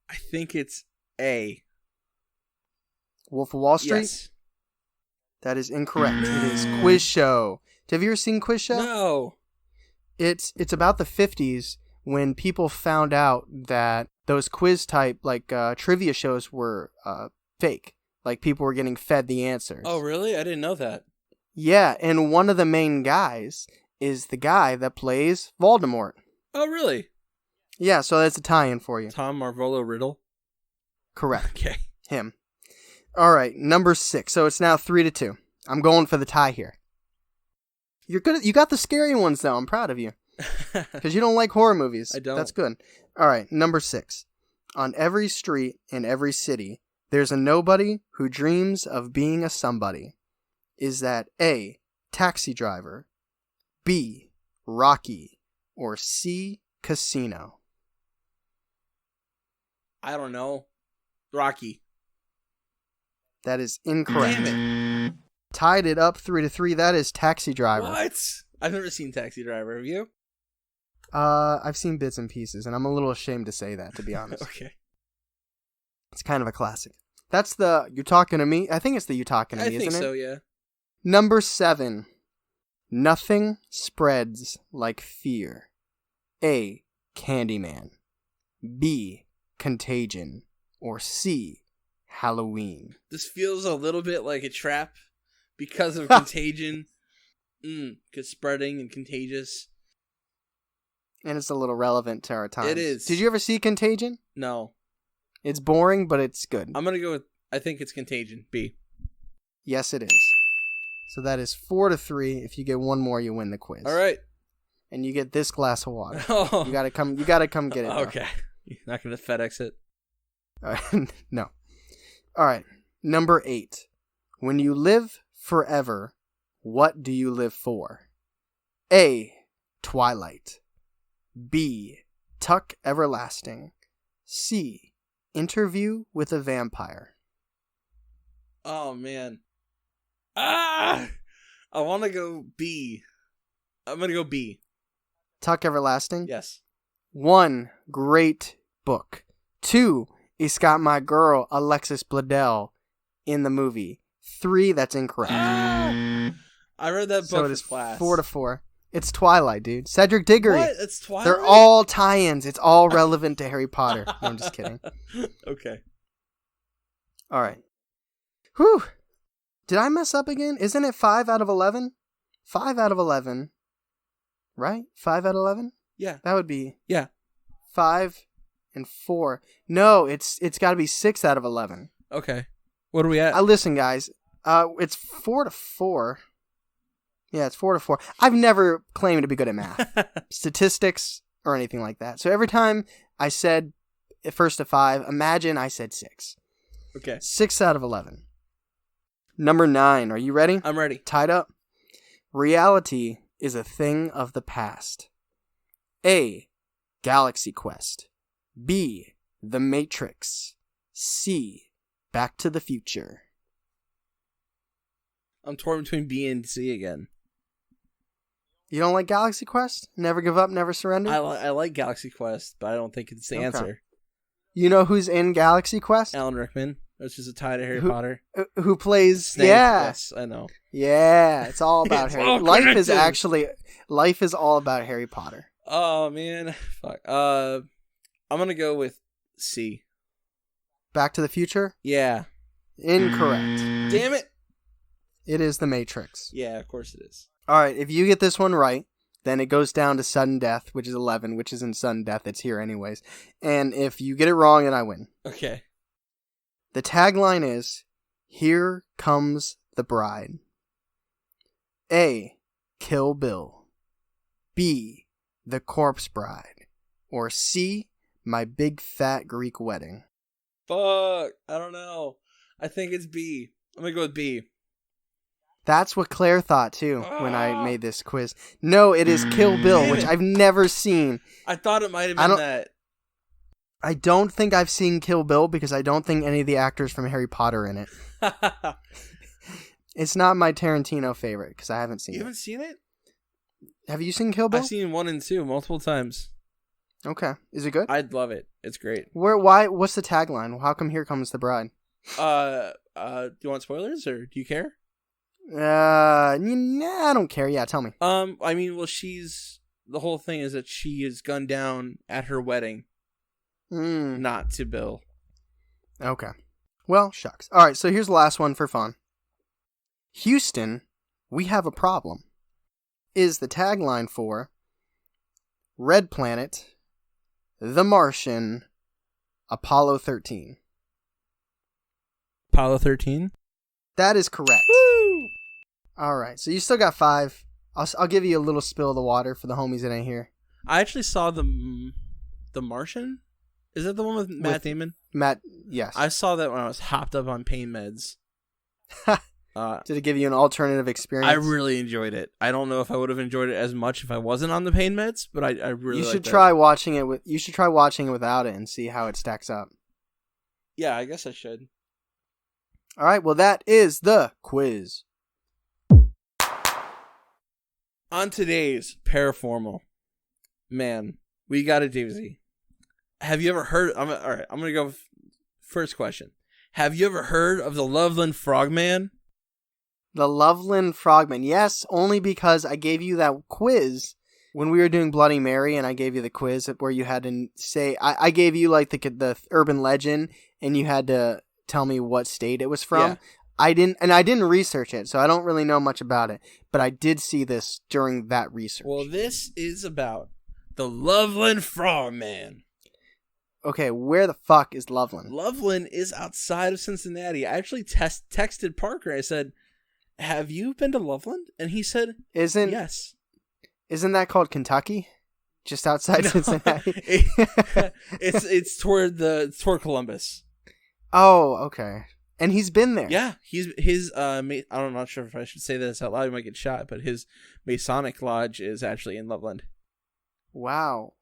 Speaker 1: I think it's A.
Speaker 2: Wolf of Wall Street?
Speaker 1: Yes.
Speaker 2: That is incorrect. It is Quiz Show. Have you ever seen Quiz Show?
Speaker 1: No.
Speaker 2: It's about the 50s when people found out that those quiz type trivia shows were fake. Like people were getting fed the answers.
Speaker 1: Oh, really? I didn't know that.
Speaker 2: Yeah, and one of the main guys is the guy that plays Voldemort.
Speaker 1: Oh, really?
Speaker 2: Yeah, so that's a tie-in for you.
Speaker 1: Tom Marvolo Riddle?
Speaker 2: Correct.
Speaker 1: Okay.
Speaker 2: Him. All right, number 6. So it's now 3-2. I'm going for the tie here. You're good. You got the scary ones, though. I'm proud of you. Because you don't like horror movies.
Speaker 1: I don't.
Speaker 2: That's good. All right, number 6. On every street in every city, there's a nobody who dreams of being a somebody. Is that A, Taxi Driver, B, Rocky, or C, Casino?
Speaker 1: I don't know. Rocky.
Speaker 2: That is incorrect.
Speaker 1: Damn it.
Speaker 2: Tied it up 3-3. That is Taxi Driver.
Speaker 1: What? I've never seen Taxi Driver. Have you?
Speaker 2: I've seen bits and pieces, and I'm a little ashamed to say that, to be honest.
Speaker 1: Okay.
Speaker 2: It's kind of a classic. That's the You Talking to Me. I think it's the You Talking to Me, isn't it?
Speaker 1: I think so, yeah.
Speaker 2: Number 7. Nothing spreads like fear. A, Candyman. B, Contagion. Or C, Halloween.
Speaker 1: This feels a little bit like a trap because of Contagion. Because spreading and contagious.
Speaker 2: And it's a little relevant to our times.
Speaker 1: It is.
Speaker 2: Did you ever see Contagion?
Speaker 1: No.
Speaker 2: It's boring, but it's good.
Speaker 1: I'm going to go with, I think it's Contagion. B.
Speaker 2: Yes, it is. So that is 4-3. If you get one more, you win the quiz.
Speaker 1: All right.
Speaker 2: And you get this glass of water.
Speaker 1: Oh.
Speaker 2: You gotta come get it.
Speaker 1: Okay. You're not going to FedEx it?
Speaker 2: No. All right. Number 8. When you live forever, what do you live for? A, Twilight. B, Tuck Everlasting. C, Interview with a Vampire.
Speaker 1: Oh, man. I want to go B. I'm going to go B.
Speaker 2: Tuck Everlasting?
Speaker 1: Yes.
Speaker 2: 1, great book. 2, it's got my girl, Alexis Bledel, in the movie. 3, that's incorrect.
Speaker 1: I read that book
Speaker 2: So it
Speaker 1: in
Speaker 2: is
Speaker 1: class.
Speaker 2: 4-4. It's Twilight, dude. Cedric Diggory.
Speaker 1: What? It's Twilight?
Speaker 2: They're all tie-ins. It's all relevant to Harry Potter. No, I'm just kidding.
Speaker 1: Okay.
Speaker 2: All right. Whew. Did I mess up again? Isn't it 5 out of 11? 5 out of 11. Right? 5 out of 11?
Speaker 1: Yeah.
Speaker 2: That would be...
Speaker 1: Yeah.
Speaker 2: 5 and 4. No, it's got to be 6 out of 11.
Speaker 1: Okay. What are we at?
Speaker 2: Listen, guys. It's 4-4. Yeah, it's 4-4. I've never claimed to be good at math, statistics, or anything like that. So every time I said first to 5, imagine I said 6.
Speaker 1: Okay.
Speaker 2: 6 out of 11. Number 9. Are you ready?
Speaker 1: I'm ready.
Speaker 2: Tied up. Reality is a thing of the past. A, Galaxy Quest. B, The Matrix. C, Back to the Future.
Speaker 1: I'm torn between B and C again.
Speaker 2: You don't like Galaxy Quest? Never give up, never surrender?
Speaker 1: I like Galaxy Quest, but I don't think it's the answer.
Speaker 2: You know who's in Galaxy Quest?
Speaker 1: Alan Rickman, which is a tie to Harry Potter.
Speaker 2: Who plays...
Speaker 1: Snape.
Speaker 2: Yeah.
Speaker 1: Yes, I know.
Speaker 2: Yeah, it's all about
Speaker 1: It's
Speaker 2: Harry.
Speaker 1: all
Speaker 2: Life is all about Harry Potter.
Speaker 1: Oh, man. Fuck. I'm going to go with C.
Speaker 2: Back to the Future?
Speaker 1: Yeah.
Speaker 2: Incorrect.
Speaker 1: Damn it.
Speaker 2: It is The Matrix.
Speaker 1: Yeah, of course it is.
Speaker 2: All right, if you get this one right, then it goes down to sudden death, which is 11, which isn't sudden death. It's here anyways. And if you get it wrong, then I win.
Speaker 1: Okay.
Speaker 2: The tagline is, Here Comes the Bride. A, Kill Bill. B, The Corpse Bride. Or C, My Big Fat Greek Wedding.
Speaker 1: Fuck. I don't know. I think it's B. I'm going to go with B.
Speaker 2: That's what Claire thought, too, when I made this quiz. No, it is Kill Bill, which I've never seen.
Speaker 1: I thought it might have been that.
Speaker 2: I don't think I've seen Kill Bill because I don't think any of the actors from Harry Potter are in it. It's not my Tarantino favorite because I haven't seen it.
Speaker 1: You haven't seen it?
Speaker 2: Have you seen Kill Bill?
Speaker 1: I've seen 1 and 2 multiple times.
Speaker 2: Okay. Is it good?
Speaker 1: I'd love it. It's great.
Speaker 2: Why? What's the tagline? How come Here Comes the Bride?
Speaker 1: Do you want spoilers or do you care?
Speaker 2: Nah, I don't care. Yeah, tell me.
Speaker 1: I mean, well, the whole thing is that she is gunned down at her wedding. Not to Bill.
Speaker 2: Okay. Well, shucks. All right, so here's the last one for fun. Houston, we have a problem. Is the tagline for Red Planet, The Martian, Apollo 13.
Speaker 1: Apollo 13?
Speaker 2: That is correct.
Speaker 1: Woo!
Speaker 2: All right, so you still got 5. I'll give you a little spill of the water for the homies that ain't here.
Speaker 1: I actually saw the Martian. Is that the one with Matt Damon?
Speaker 2: Matt, yes.
Speaker 1: I saw that when I was hopped up on pain meds.
Speaker 2: Did it give you an alternative experience?
Speaker 1: I really enjoyed it. I don't know if I would have enjoyed it as much if I wasn't on the pain meds, but I really.
Speaker 2: You should try watching it You should try watching it without it and see how it stacks up.
Speaker 1: Yeah, I guess I should.
Speaker 2: All right. Well, that is the quiz.
Speaker 1: On today's Paraformal, man, we got a doozy. Have you ever heard? All right, I'm gonna go. First question: have you ever heard of the Loveland Frogman?
Speaker 2: The Loveland Frogman, yes, only because I gave you that quiz when we were doing Bloody Mary, and I gave you the quiz where you had to say I gave you like the urban legend, and you had to tell me what state it was from. Yeah. I didn't research it, so I don't really know much about it, but I did see this during that research.
Speaker 1: Well, this is about the Loveland Frogman.
Speaker 2: Okay, where the fuck is Loveland?
Speaker 1: Loveland is outside of Cincinnati. I actually texted Parker. I said, "Have you been to Loveland?" And he said, "Yes."
Speaker 2: Isn't that called Kentucky? Just outside Cincinnati?
Speaker 1: It's toward Columbus.
Speaker 2: Oh, okay. And he's been there.
Speaker 1: Yeah, I'm not sure if I should say this out loud. He might get shot, but his Masonic lodge is actually in Loveland.
Speaker 2: Wow,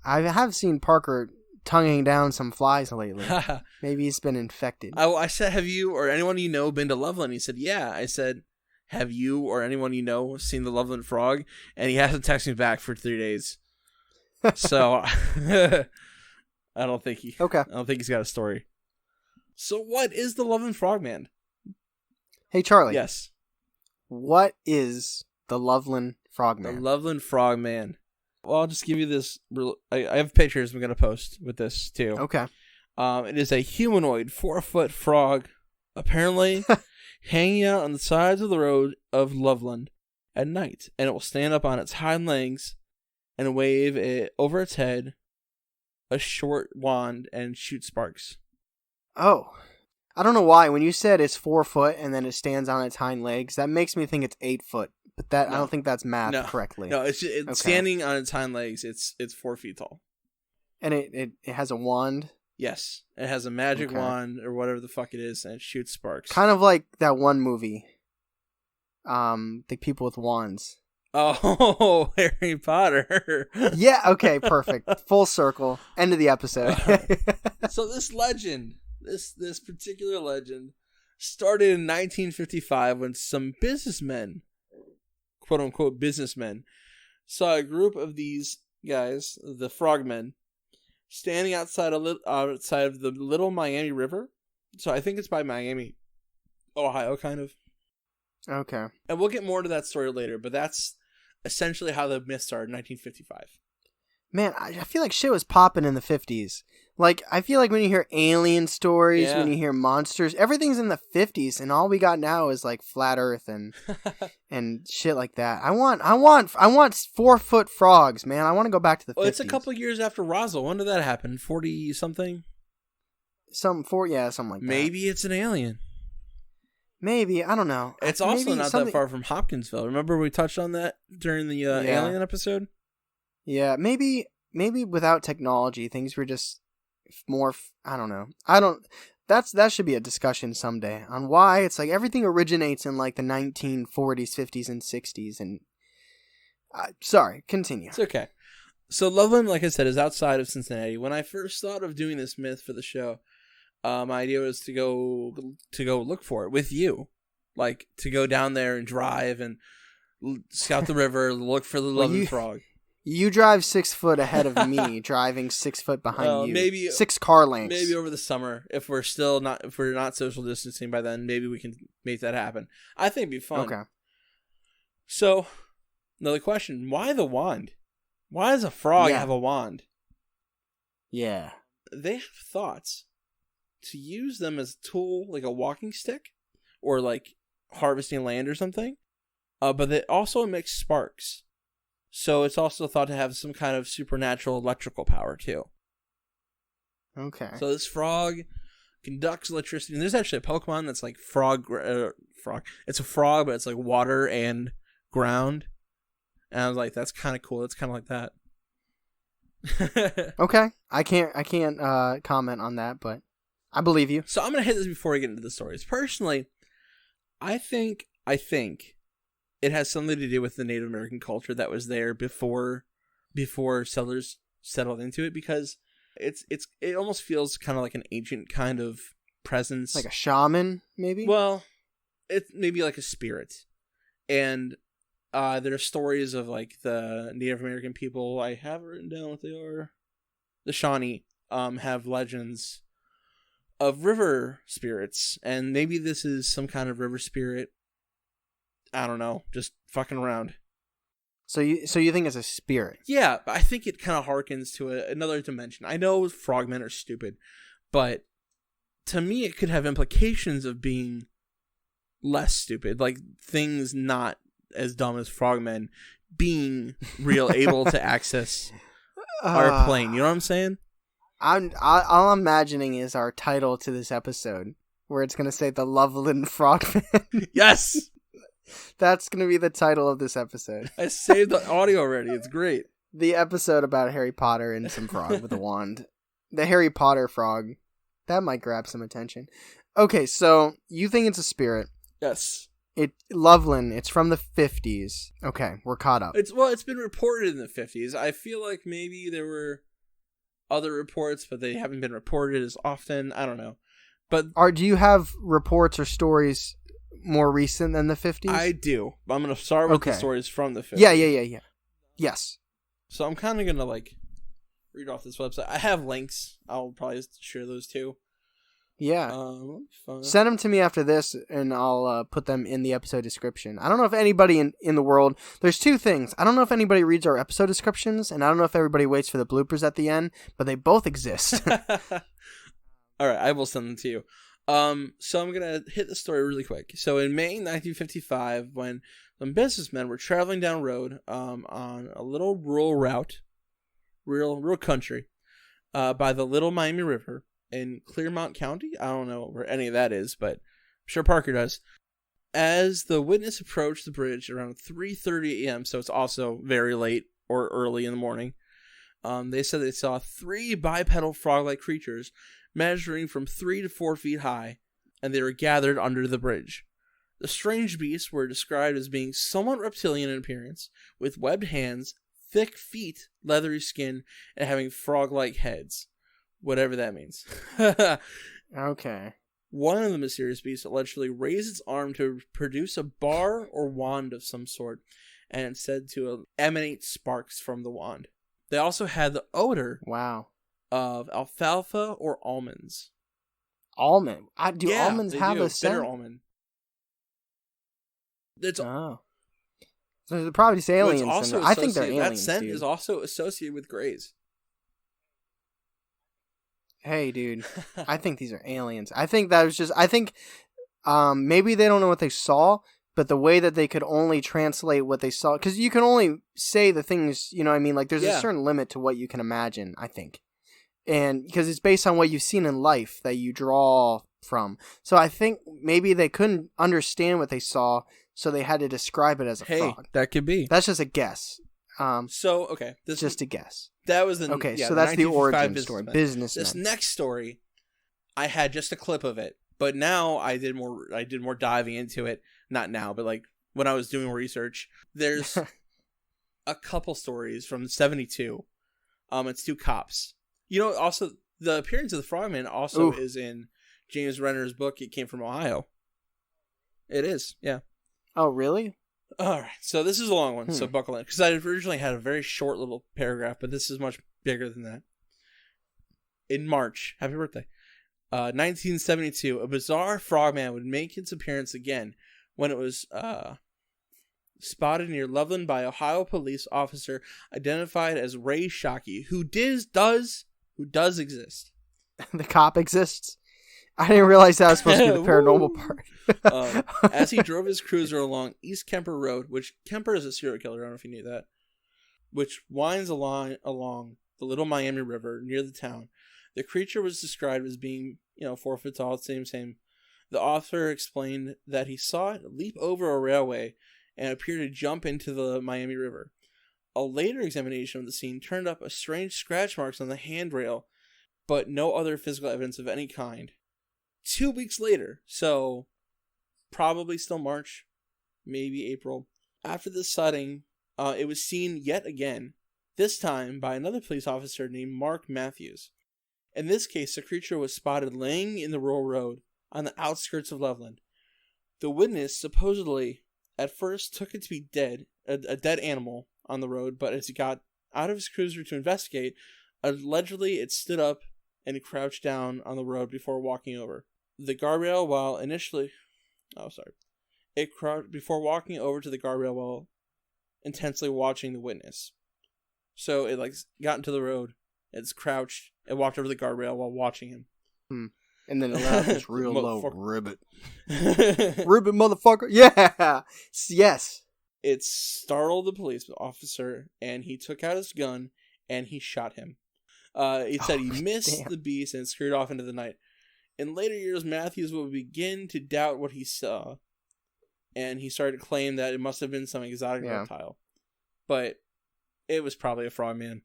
Speaker 2: I have seen Parker tonguing down some flies lately. Maybe he's been infected.
Speaker 1: I said, "Have you or anyone you know been to Loveland?" He said, "Yeah." I said, "Have you or anyone you know seen the Loveland Frog?" And he hasn't texted me back for 3 days. So I don't think he's got a story. So what is the Loveland Frogman?
Speaker 2: Hey, Charlie.
Speaker 1: Yes.
Speaker 2: What is the Loveland Frogman?
Speaker 1: The Loveland Frogman. Well, I'll just give you this. I have pictures I'm going to post with this, too.
Speaker 2: Okay.
Speaker 1: It is a humanoid 4-foot frog, apparently hanging out on the sides of the road of Loveland at night. And it will stand up on its hind legs and wave over its head a short wand and shoot sparks.
Speaker 2: Oh, I don't know why. When you said it's 4 foot and then it stands on its hind legs, that makes me think it's 8 foot. But I don't think that's math correctly.
Speaker 1: No, it's okay. Standing on its hind legs. It's 4 feet tall.
Speaker 2: And it has a wand?
Speaker 1: Yes. It has a magic wand or whatever the fuck it is, and it shoots sparks.
Speaker 2: Kind of like that one movie. The people with wands.
Speaker 1: Oh, Harry Potter.
Speaker 2: Yeah, okay, perfect. Full circle. End of the episode.
Speaker 1: So this legend, this particular legend, started in 1955 when some businessmen, quote unquote businessmen, saw a group of these guys, the Frogmen, standing outside of the Little Miami River. So I think it's by Miami, Ohio, kind of.
Speaker 2: Okay.
Speaker 1: And we'll get more to that story later, but that's essentially how the myth started in 1955.
Speaker 2: Man, I feel like shit was popping in the 50s. Like, I feel like when you hear alien stories, when you hear monsters, everything's in the 50s, and all we got now is like flat Earth and and shit like that. I want 4-foot frogs, man. I want to go back to the 50s.
Speaker 1: It's a couple years after Roswell. When did that happen? 40 something?
Speaker 2: Something like that.
Speaker 1: Maybe it's an alien.
Speaker 2: Maybe, I don't know.
Speaker 1: It's also not that far from Hopkinsville. Remember we touched on that during the alien episode?
Speaker 2: Yeah, maybe without technology, things were just more. I don't know. That should be a discussion someday on why it's like everything originates in like the 1940s, 50s, and 60s. And sorry, continue.
Speaker 1: It's okay. So Loveland, like I said, is outside of Cincinnati. When I first thought of doing this myth for the show, my idea was to go look for it with you, like to go down there and drive and scout the river, look for the Loveland Frog.
Speaker 2: You drive 6 foot ahead of me, driving 6 foot behind you.
Speaker 1: Maybe
Speaker 2: 6 car lengths.
Speaker 1: Maybe over the summer, if we're not social distancing by then, maybe we can make that happen. I think it'd be fun.
Speaker 2: Okay.
Speaker 1: So, another question: why the wand? Why does a frog have a wand? Yeah. They have thoughts to use them as a tool, like a walking stick, or like harvesting land or something. But it also emits sparks. So it's also thought to have some kind of supernatural electrical power too.
Speaker 2: Okay.
Speaker 1: So this frog conducts electricity. And there's actually a Pokemon that's like frog. It's a frog, but it's like water and ground. And I was like, that's kind of cool. It's kind of like that.
Speaker 2: Okay. I can't comment on that, but I believe you.
Speaker 1: So I'm going to hit this before we get into the stories. Personally, I think it has something to do with the Native American culture that was there before settlers settled into it, because it almost feels kind of like an ancient kind of presence.
Speaker 2: Like a shaman, maybe?
Speaker 1: Well, it's maybe like a spirit. And there are stories of like the Native American people. I have written down what they are. The Shawnee have legends of river spirits, and maybe this is some kind of river spirit. I don't know, just fucking around.
Speaker 2: So you think it's a spirit?
Speaker 1: Yeah, I think it kind of harkens to another dimension. I know frogmen are stupid, but to me it could have implications of being less stupid, like things not as dumb as frogmen being real, able to access our plane. You know what I'm saying?
Speaker 2: All I'm imagining is our title to this episode, where it's going to say the Loveland Frogman.
Speaker 1: Yes!
Speaker 2: That's going to be the title of this episode.
Speaker 1: I saved the audio already. It's great.
Speaker 2: The episode about Harry Potter and some frog with a wand. The Harry Potter frog. That might grab some attention. Okay, so you think it's a spirit.
Speaker 1: Yes.
Speaker 2: Loveland, it's from the 50s. Okay, we're caught up.
Speaker 1: It's been reported in the 50s. I feel like maybe there were other reports, but they haven't been reported as often. I don't know. But
Speaker 2: do you have reports or stories more recent than the 50s?
Speaker 1: I do. I'm going to start with the stories from the 50s.
Speaker 2: Yeah. Yes.
Speaker 1: So I'm kind of going to like read off this website. I have links. I'll probably share those too.
Speaker 2: Yeah. Send them to me after this, and I'll put them in the episode description. I don't know if anybody in the world... There's two things. I don't know if anybody reads our episode descriptions, and I don't know if everybody waits for the bloopers at the end, but they both exist.
Speaker 1: All right, I will send them to you. So I'm going to hit the story really quick. So in May 1955, when some businessmen were traveling down road on a little rural route, rural country, by the Little Miami River in Clermont County. I don't know where any of that is, but I'm sure Parker does. As the witness approached the bridge around 3:30 a.m., so it's also very late or early in the morning, they said they saw 3 bipedal frog-like creatures measuring from 3 to 4 feet high, and they were gathered under the bridge. The strange beasts were described as being somewhat reptilian in appearance, with webbed hands, thick feet, leathery skin, and having frog-like heads. Whatever that means.
Speaker 2: Okay.
Speaker 1: One of the mysterious beasts allegedly raised its arm to produce a bar or wand of some sort, and it's said to emanate sparks from the wand. They also had the odor of alfalfa or almonds.
Speaker 2: Almond? Do almonds have a scent?
Speaker 1: Bitter almond.
Speaker 2: So they're probably aliens. I think they're aliens.
Speaker 1: That scent is also associated with grays.
Speaker 2: Hey, dude. I think these are aliens. I think that was just... I think maybe they don't know what they saw, but the way that they could only translate what they saw... Because you can only say the things, you know what I mean? Like, there's a certain limit to what you can imagine, I think. And because it's based on what you've seen in life that you draw from. So I think maybe they couldn't understand what they saw, so they had to describe it as a frog.
Speaker 1: That could be.
Speaker 2: That's just a guess.
Speaker 1: This
Speaker 2: just a guess.
Speaker 1: That was
Speaker 2: so that's the origin story. Businessman.
Speaker 1: This next story, I had just a clip of it, but now I did more diving into it. Not now, but like when I was doing research, there's a couple stories from '72 It's two cops. You know, also the appearance of the Frogman also
Speaker 2: Ooh.
Speaker 1: is in James Renner's book. It Came from Ohio. It is, yeah.
Speaker 2: Oh, really?
Speaker 1: All right, so this is a long one, so buckle in. Because I originally had a very short little paragraph, but this is much bigger than that. In March, happy birthday, 1972, a bizarre frogman would make its appearance again when it was spotted near Loveland by Ohio police officer identified as Ray Shockey, who does exist.
Speaker 2: The cop exists? I didn't realize that was supposed to be the paranormal part.
Speaker 1: As he drove his cruiser along East Kemper Road, which Kemper is a serial killer, I don't know if you knew that, which winds along the Little Miami River near the town. The creature was described as being, 4 foot tall, same. The author explained that he saw it leap over a railway and appear to jump into the Miami River. A later examination of the scene turned up a strange scratch marks on the handrail, but no other physical evidence of any kind. 2 weeks later, so probably still March, maybe April, after the sighting, it was seen yet again, this time by another police officer named Mark Matthews. In this case, the creature was spotted laying in the rural road on the outskirts of Loveland. The witness supposedly at first took it to be dead, a dead animal on the road, but as he got out of his cruiser to investigate, allegedly it stood up and crouched down on the road before walking over the guardrail while initially... It crouched before walking over to the guardrail while intensely watching the witness. So it got into the road, it's crouched, it walked over the guardrail while watching him.
Speaker 2: And then it let out this real low ribbit. Ribbit, motherfucker. Yeah. Yes.
Speaker 1: It startled the police officer, and he took out his gun, and he shot him. He said he missed the beast and scurried off into the night. In later years, Matthews would begin to doubt what he saw, and he started to claim that it must have been some exotic reptile. But it was probably a frogman.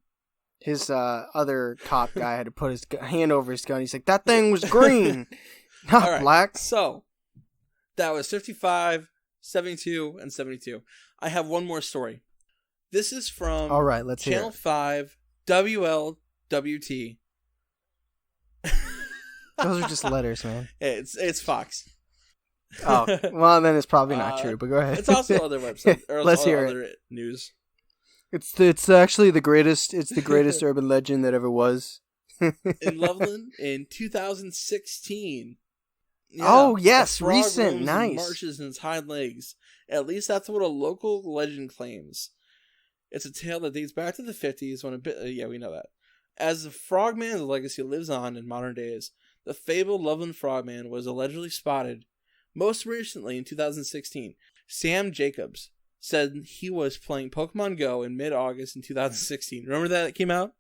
Speaker 2: His other cop guy had to put his hand over his gun. He's like, that thing was green, not black.
Speaker 1: So, that was 55, 72, and 72. I have one more story. This is from
Speaker 2: All right, let's
Speaker 1: Channel
Speaker 2: hear it.
Speaker 1: 5, WLWT.
Speaker 2: Those are just letters, man.
Speaker 1: It's Fox.
Speaker 2: Oh, well, then it's probably not true, but go ahead.
Speaker 1: It's also other websites. Or
Speaker 2: Let's hear
Speaker 1: other
Speaker 2: it.
Speaker 1: News.
Speaker 2: It's actually the greatest. It's the greatest urban legend that ever was.
Speaker 1: In Loveland in 2016. Yeah,
Speaker 2: oh yes,
Speaker 1: a frog
Speaker 2: recent,
Speaker 1: roams and
Speaker 2: nice.
Speaker 1: marches in its hind legs. At least that's what a local legend claims. It's a tale that dates back to the 50s when we know that. As the Frogman's legacy lives on in modern days, the fabled Loveland Frogman was allegedly spotted most recently in 2016. Sam Jacobs said he was playing Pokemon Go in mid-August in 2016. Remember that it came out?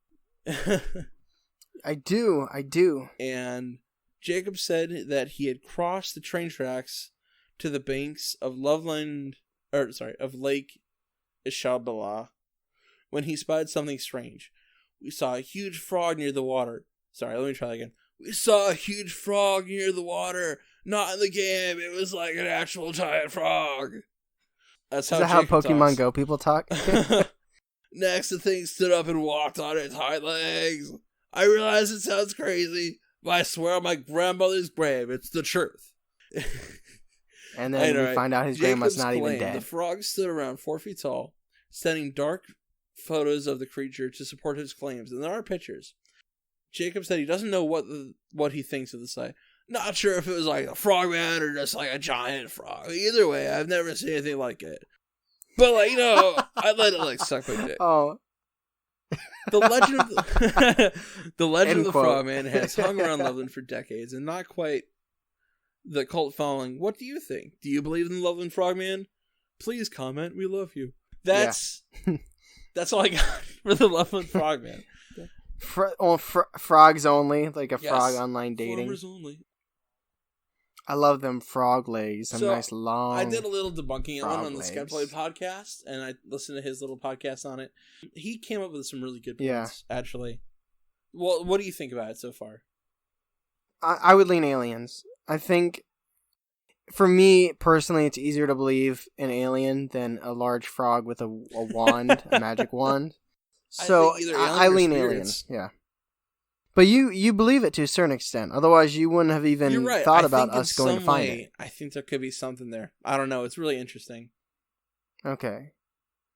Speaker 2: I do.
Speaker 1: And Jacobs said that he had crossed the train tracks to the banks of Lake Ishabela when he spotted something strange. We saw a huge frog near the water. Sorry, let me try that again. We saw a huge frog near the water. Not in the game. It was like an actual giant frog. That's
Speaker 2: Is that how Pokemon Go people talk?
Speaker 1: Next, the thing stood up and walked on its hind legs. I realize it sounds crazy, but I swear on my grandmother's grave, it's the truth.
Speaker 2: And then we find out his grandma's not even dead.
Speaker 1: The frog stood around 4 feet tall, sending dark photos of the creature to support his claims, and there are pictures. Jacob said he doesn't know what he thinks of the sight. Not sure if it was like a frogman or just like a giant frog. Either way, I've never seen anything like it. But I let it suck my dick.
Speaker 2: Oh.
Speaker 1: The legend of the Frogman has hung around Loveland for decades and not quite the cult following. What do you think? Do you believe in the Loveland Frogman? Please comment. We love you. That's all I got for the Loveland Frogman.
Speaker 2: Frogs only, like a frog online dating.
Speaker 1: Farmers only.
Speaker 2: I love them frog legs. Some nice long.
Speaker 1: I did a little debunking on the Seg-Way Podcast, and I listened to his little podcast on it. He came up with some really good points, actually. Well, what do you think about it so far?
Speaker 2: I would lean aliens. I think, for me personally, it's easier to believe an alien than a large frog with a wand, a magic wand. So
Speaker 1: either
Speaker 2: I lean
Speaker 1: spirits.
Speaker 2: aliens. Yeah. But you believe it to a certain extent. Otherwise, you wouldn't have even
Speaker 1: You're right.
Speaker 2: thought
Speaker 1: I
Speaker 2: about
Speaker 1: think
Speaker 2: us going to find it.
Speaker 1: I think there could be something there. I don't know. It's really interesting.
Speaker 2: Okay.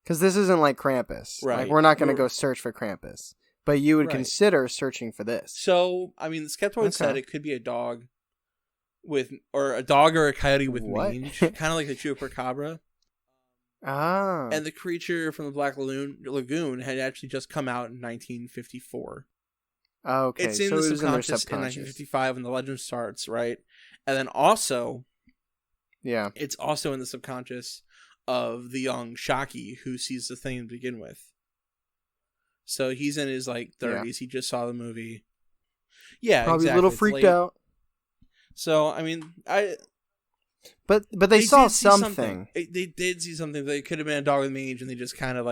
Speaker 2: Because this isn't like Krampus.
Speaker 1: Right.
Speaker 2: Like, we're not going to go search for Krampus. But you would
Speaker 1: Right.
Speaker 2: consider searching for this.
Speaker 1: So, I mean, the Skeptoid said it could be a dog or a dog or a coyote with mange, kind of like the Chupacabra.
Speaker 2: Ah.
Speaker 1: And the creature from the Black Lagoon had actually just come out in 1954.
Speaker 2: Okay,
Speaker 1: it's in
Speaker 2: so
Speaker 1: the
Speaker 2: it was
Speaker 1: subconscious
Speaker 2: in their subconscious.
Speaker 1: in 1955 when the legend starts, right? And then also,
Speaker 2: yeah,
Speaker 1: it's also in the subconscious of the young Shockey who sees the thing to begin with. So he's in his 30s. Yeah. He just saw the movie. Yeah,
Speaker 2: probably
Speaker 1: exactly.
Speaker 2: a little freaked out.
Speaker 1: So I mean,
Speaker 2: but they saw something.
Speaker 1: They did see something. They could have been a dog with mange, and they just kind of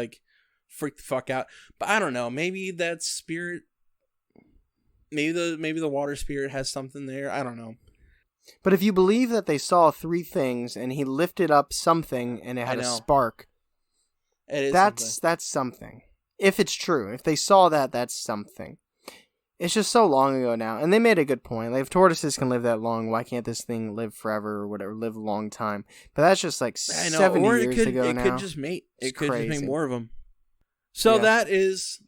Speaker 1: freaked the fuck out. But I don't know. Maybe that spirit. Maybe the water spirit has something there. I don't know.
Speaker 2: But if you believe that they saw three things and he lifted up something and it had a spark, that's something. If it's true, if they saw that, that's something. It's just so long ago now, and they made a good point. Like, if tortoises can live that long, why can't this thing live forever or whatever, live a long time? But that's just 70 years ago now.
Speaker 1: It could just mate. It could just make more of them. So that is.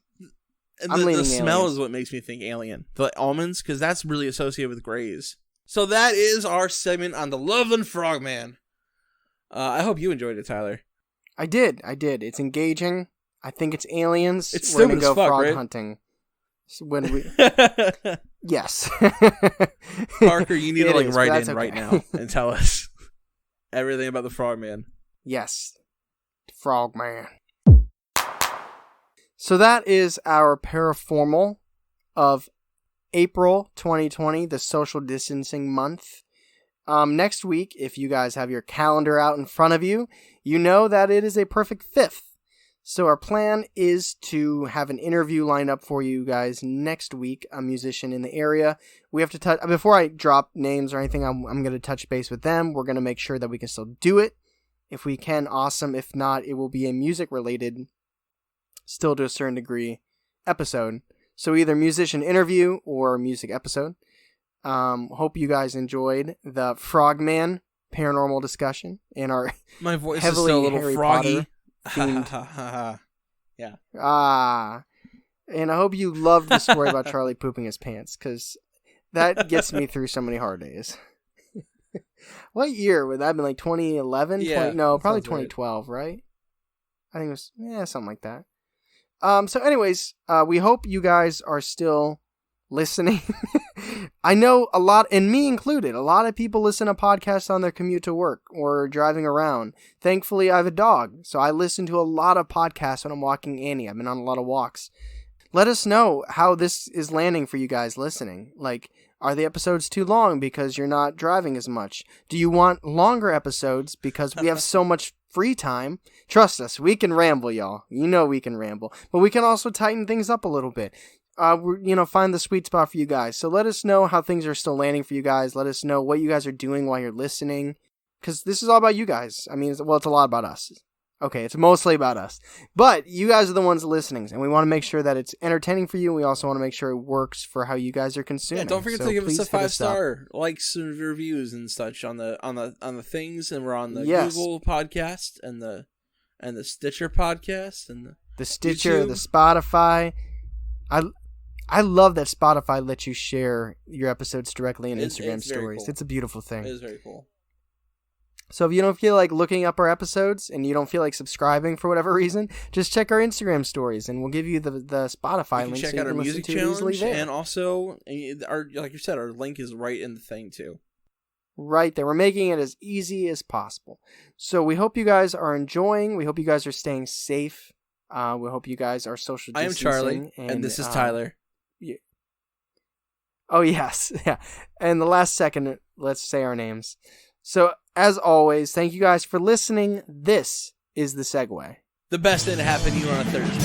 Speaker 1: The smell is what makes me think alien. The almonds, because that's really associated with grays. So that is our segment on the Loveland Frogman. I hope you enjoyed it, Tyler.
Speaker 2: I did. It's engaging. I think it's aliens.
Speaker 1: It's
Speaker 2: We're
Speaker 1: stupid
Speaker 2: gonna go
Speaker 1: as fuck,
Speaker 2: frog
Speaker 1: right?
Speaker 2: hunting. When we yes.
Speaker 1: Parker, you need to write in
Speaker 2: okay.
Speaker 1: right now and tell us everything about the Frogman.
Speaker 2: Yes. Frogman. So that is our paraformal of April 2020, the social distancing month. Next week, if you guys have your calendar out in front of you, you know that it is a perfect fifth. So our plan is to have an interview lined up for you guys next week, a musician in the area. We have to touch, before I drop names or anything, I'm going to touch base with them. We're going to make sure that we can still do it. If we can, awesome. If not, it will be a music-related, still to a certain degree, episode. So either musician interview or music episode. Hope you guys enjoyed the Frogman paranormal discussion and our
Speaker 1: my voice
Speaker 2: heavily
Speaker 1: is still a little
Speaker 2: Harry
Speaker 1: froggy.
Speaker 2: Yeah. And I hope you loved the story about Charlie pooping his pants, because that gets me through so many hard days. What year would that have been? 2011?
Speaker 1: Yeah,
Speaker 2: probably 2012, right? I think it was, something like that. So anyways, we hope you guys are still listening. I know a lot, and me included, a lot of people listen to podcasts on their commute to work or driving around. Thankfully, I have a dog, so I listen to a lot of podcasts when I'm walking Annie. I've been on a lot of walks. Let us know how this is landing for you guys listening. Are the episodes too long because you're not driving as much? Do you want longer episodes because we have so much free time? Trust us, we can ramble, y'all. You know we can ramble. But we can also tighten things up a little bit. Find the sweet spot for you guys. So let us know how things are still landing for you guys. Let us know what you guys are doing while you're listening. Because this is all about you guys. I mean, it's a lot about us. Okay, it's mostly about us. But you guys are the ones listening, and we want to make sure that it's entertaining for you, and we also want to make sure it works for how you guys are consuming.
Speaker 1: Yeah, don't forget to give us a 5-star likes and reviews and such on the things, and we're on the Google podcast and the Stitcher podcast and
Speaker 2: the Stitcher,
Speaker 1: YouTube.
Speaker 2: The Spotify. I love that Spotify lets you share your episodes directly in Instagram stories. Cool. It's a beautiful thing.
Speaker 1: It is very cool.
Speaker 2: So if you don't feel like looking up our episodes and you don't feel like subscribing for whatever reason, just check our Instagram stories and we'll give you the Spotify link.
Speaker 1: Check out our music challenge, and also, like you said, our link is right in the thing too.
Speaker 2: Right there. We're making it as easy as possible. So we hope you guys are enjoying. We hope you guys are staying safe. We hope you guys are social distancing.
Speaker 1: I am Charlie, and this is Tyler.
Speaker 2: Yeah. Oh, yes. Yeah. And the last second, let's say our names. So, as always, thank you guys for listening. This is the Seg-Way.
Speaker 1: The best thing to happen to you on a Thursday.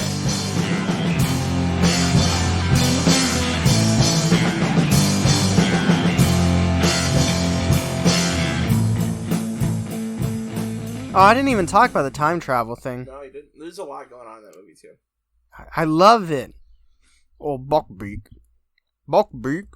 Speaker 2: Oh, I didn't even talk about the time travel thing.
Speaker 1: No, you didn't. There's a lot going on in that movie, too.
Speaker 2: I love it. Oh, Buckbeak. Buckbeak.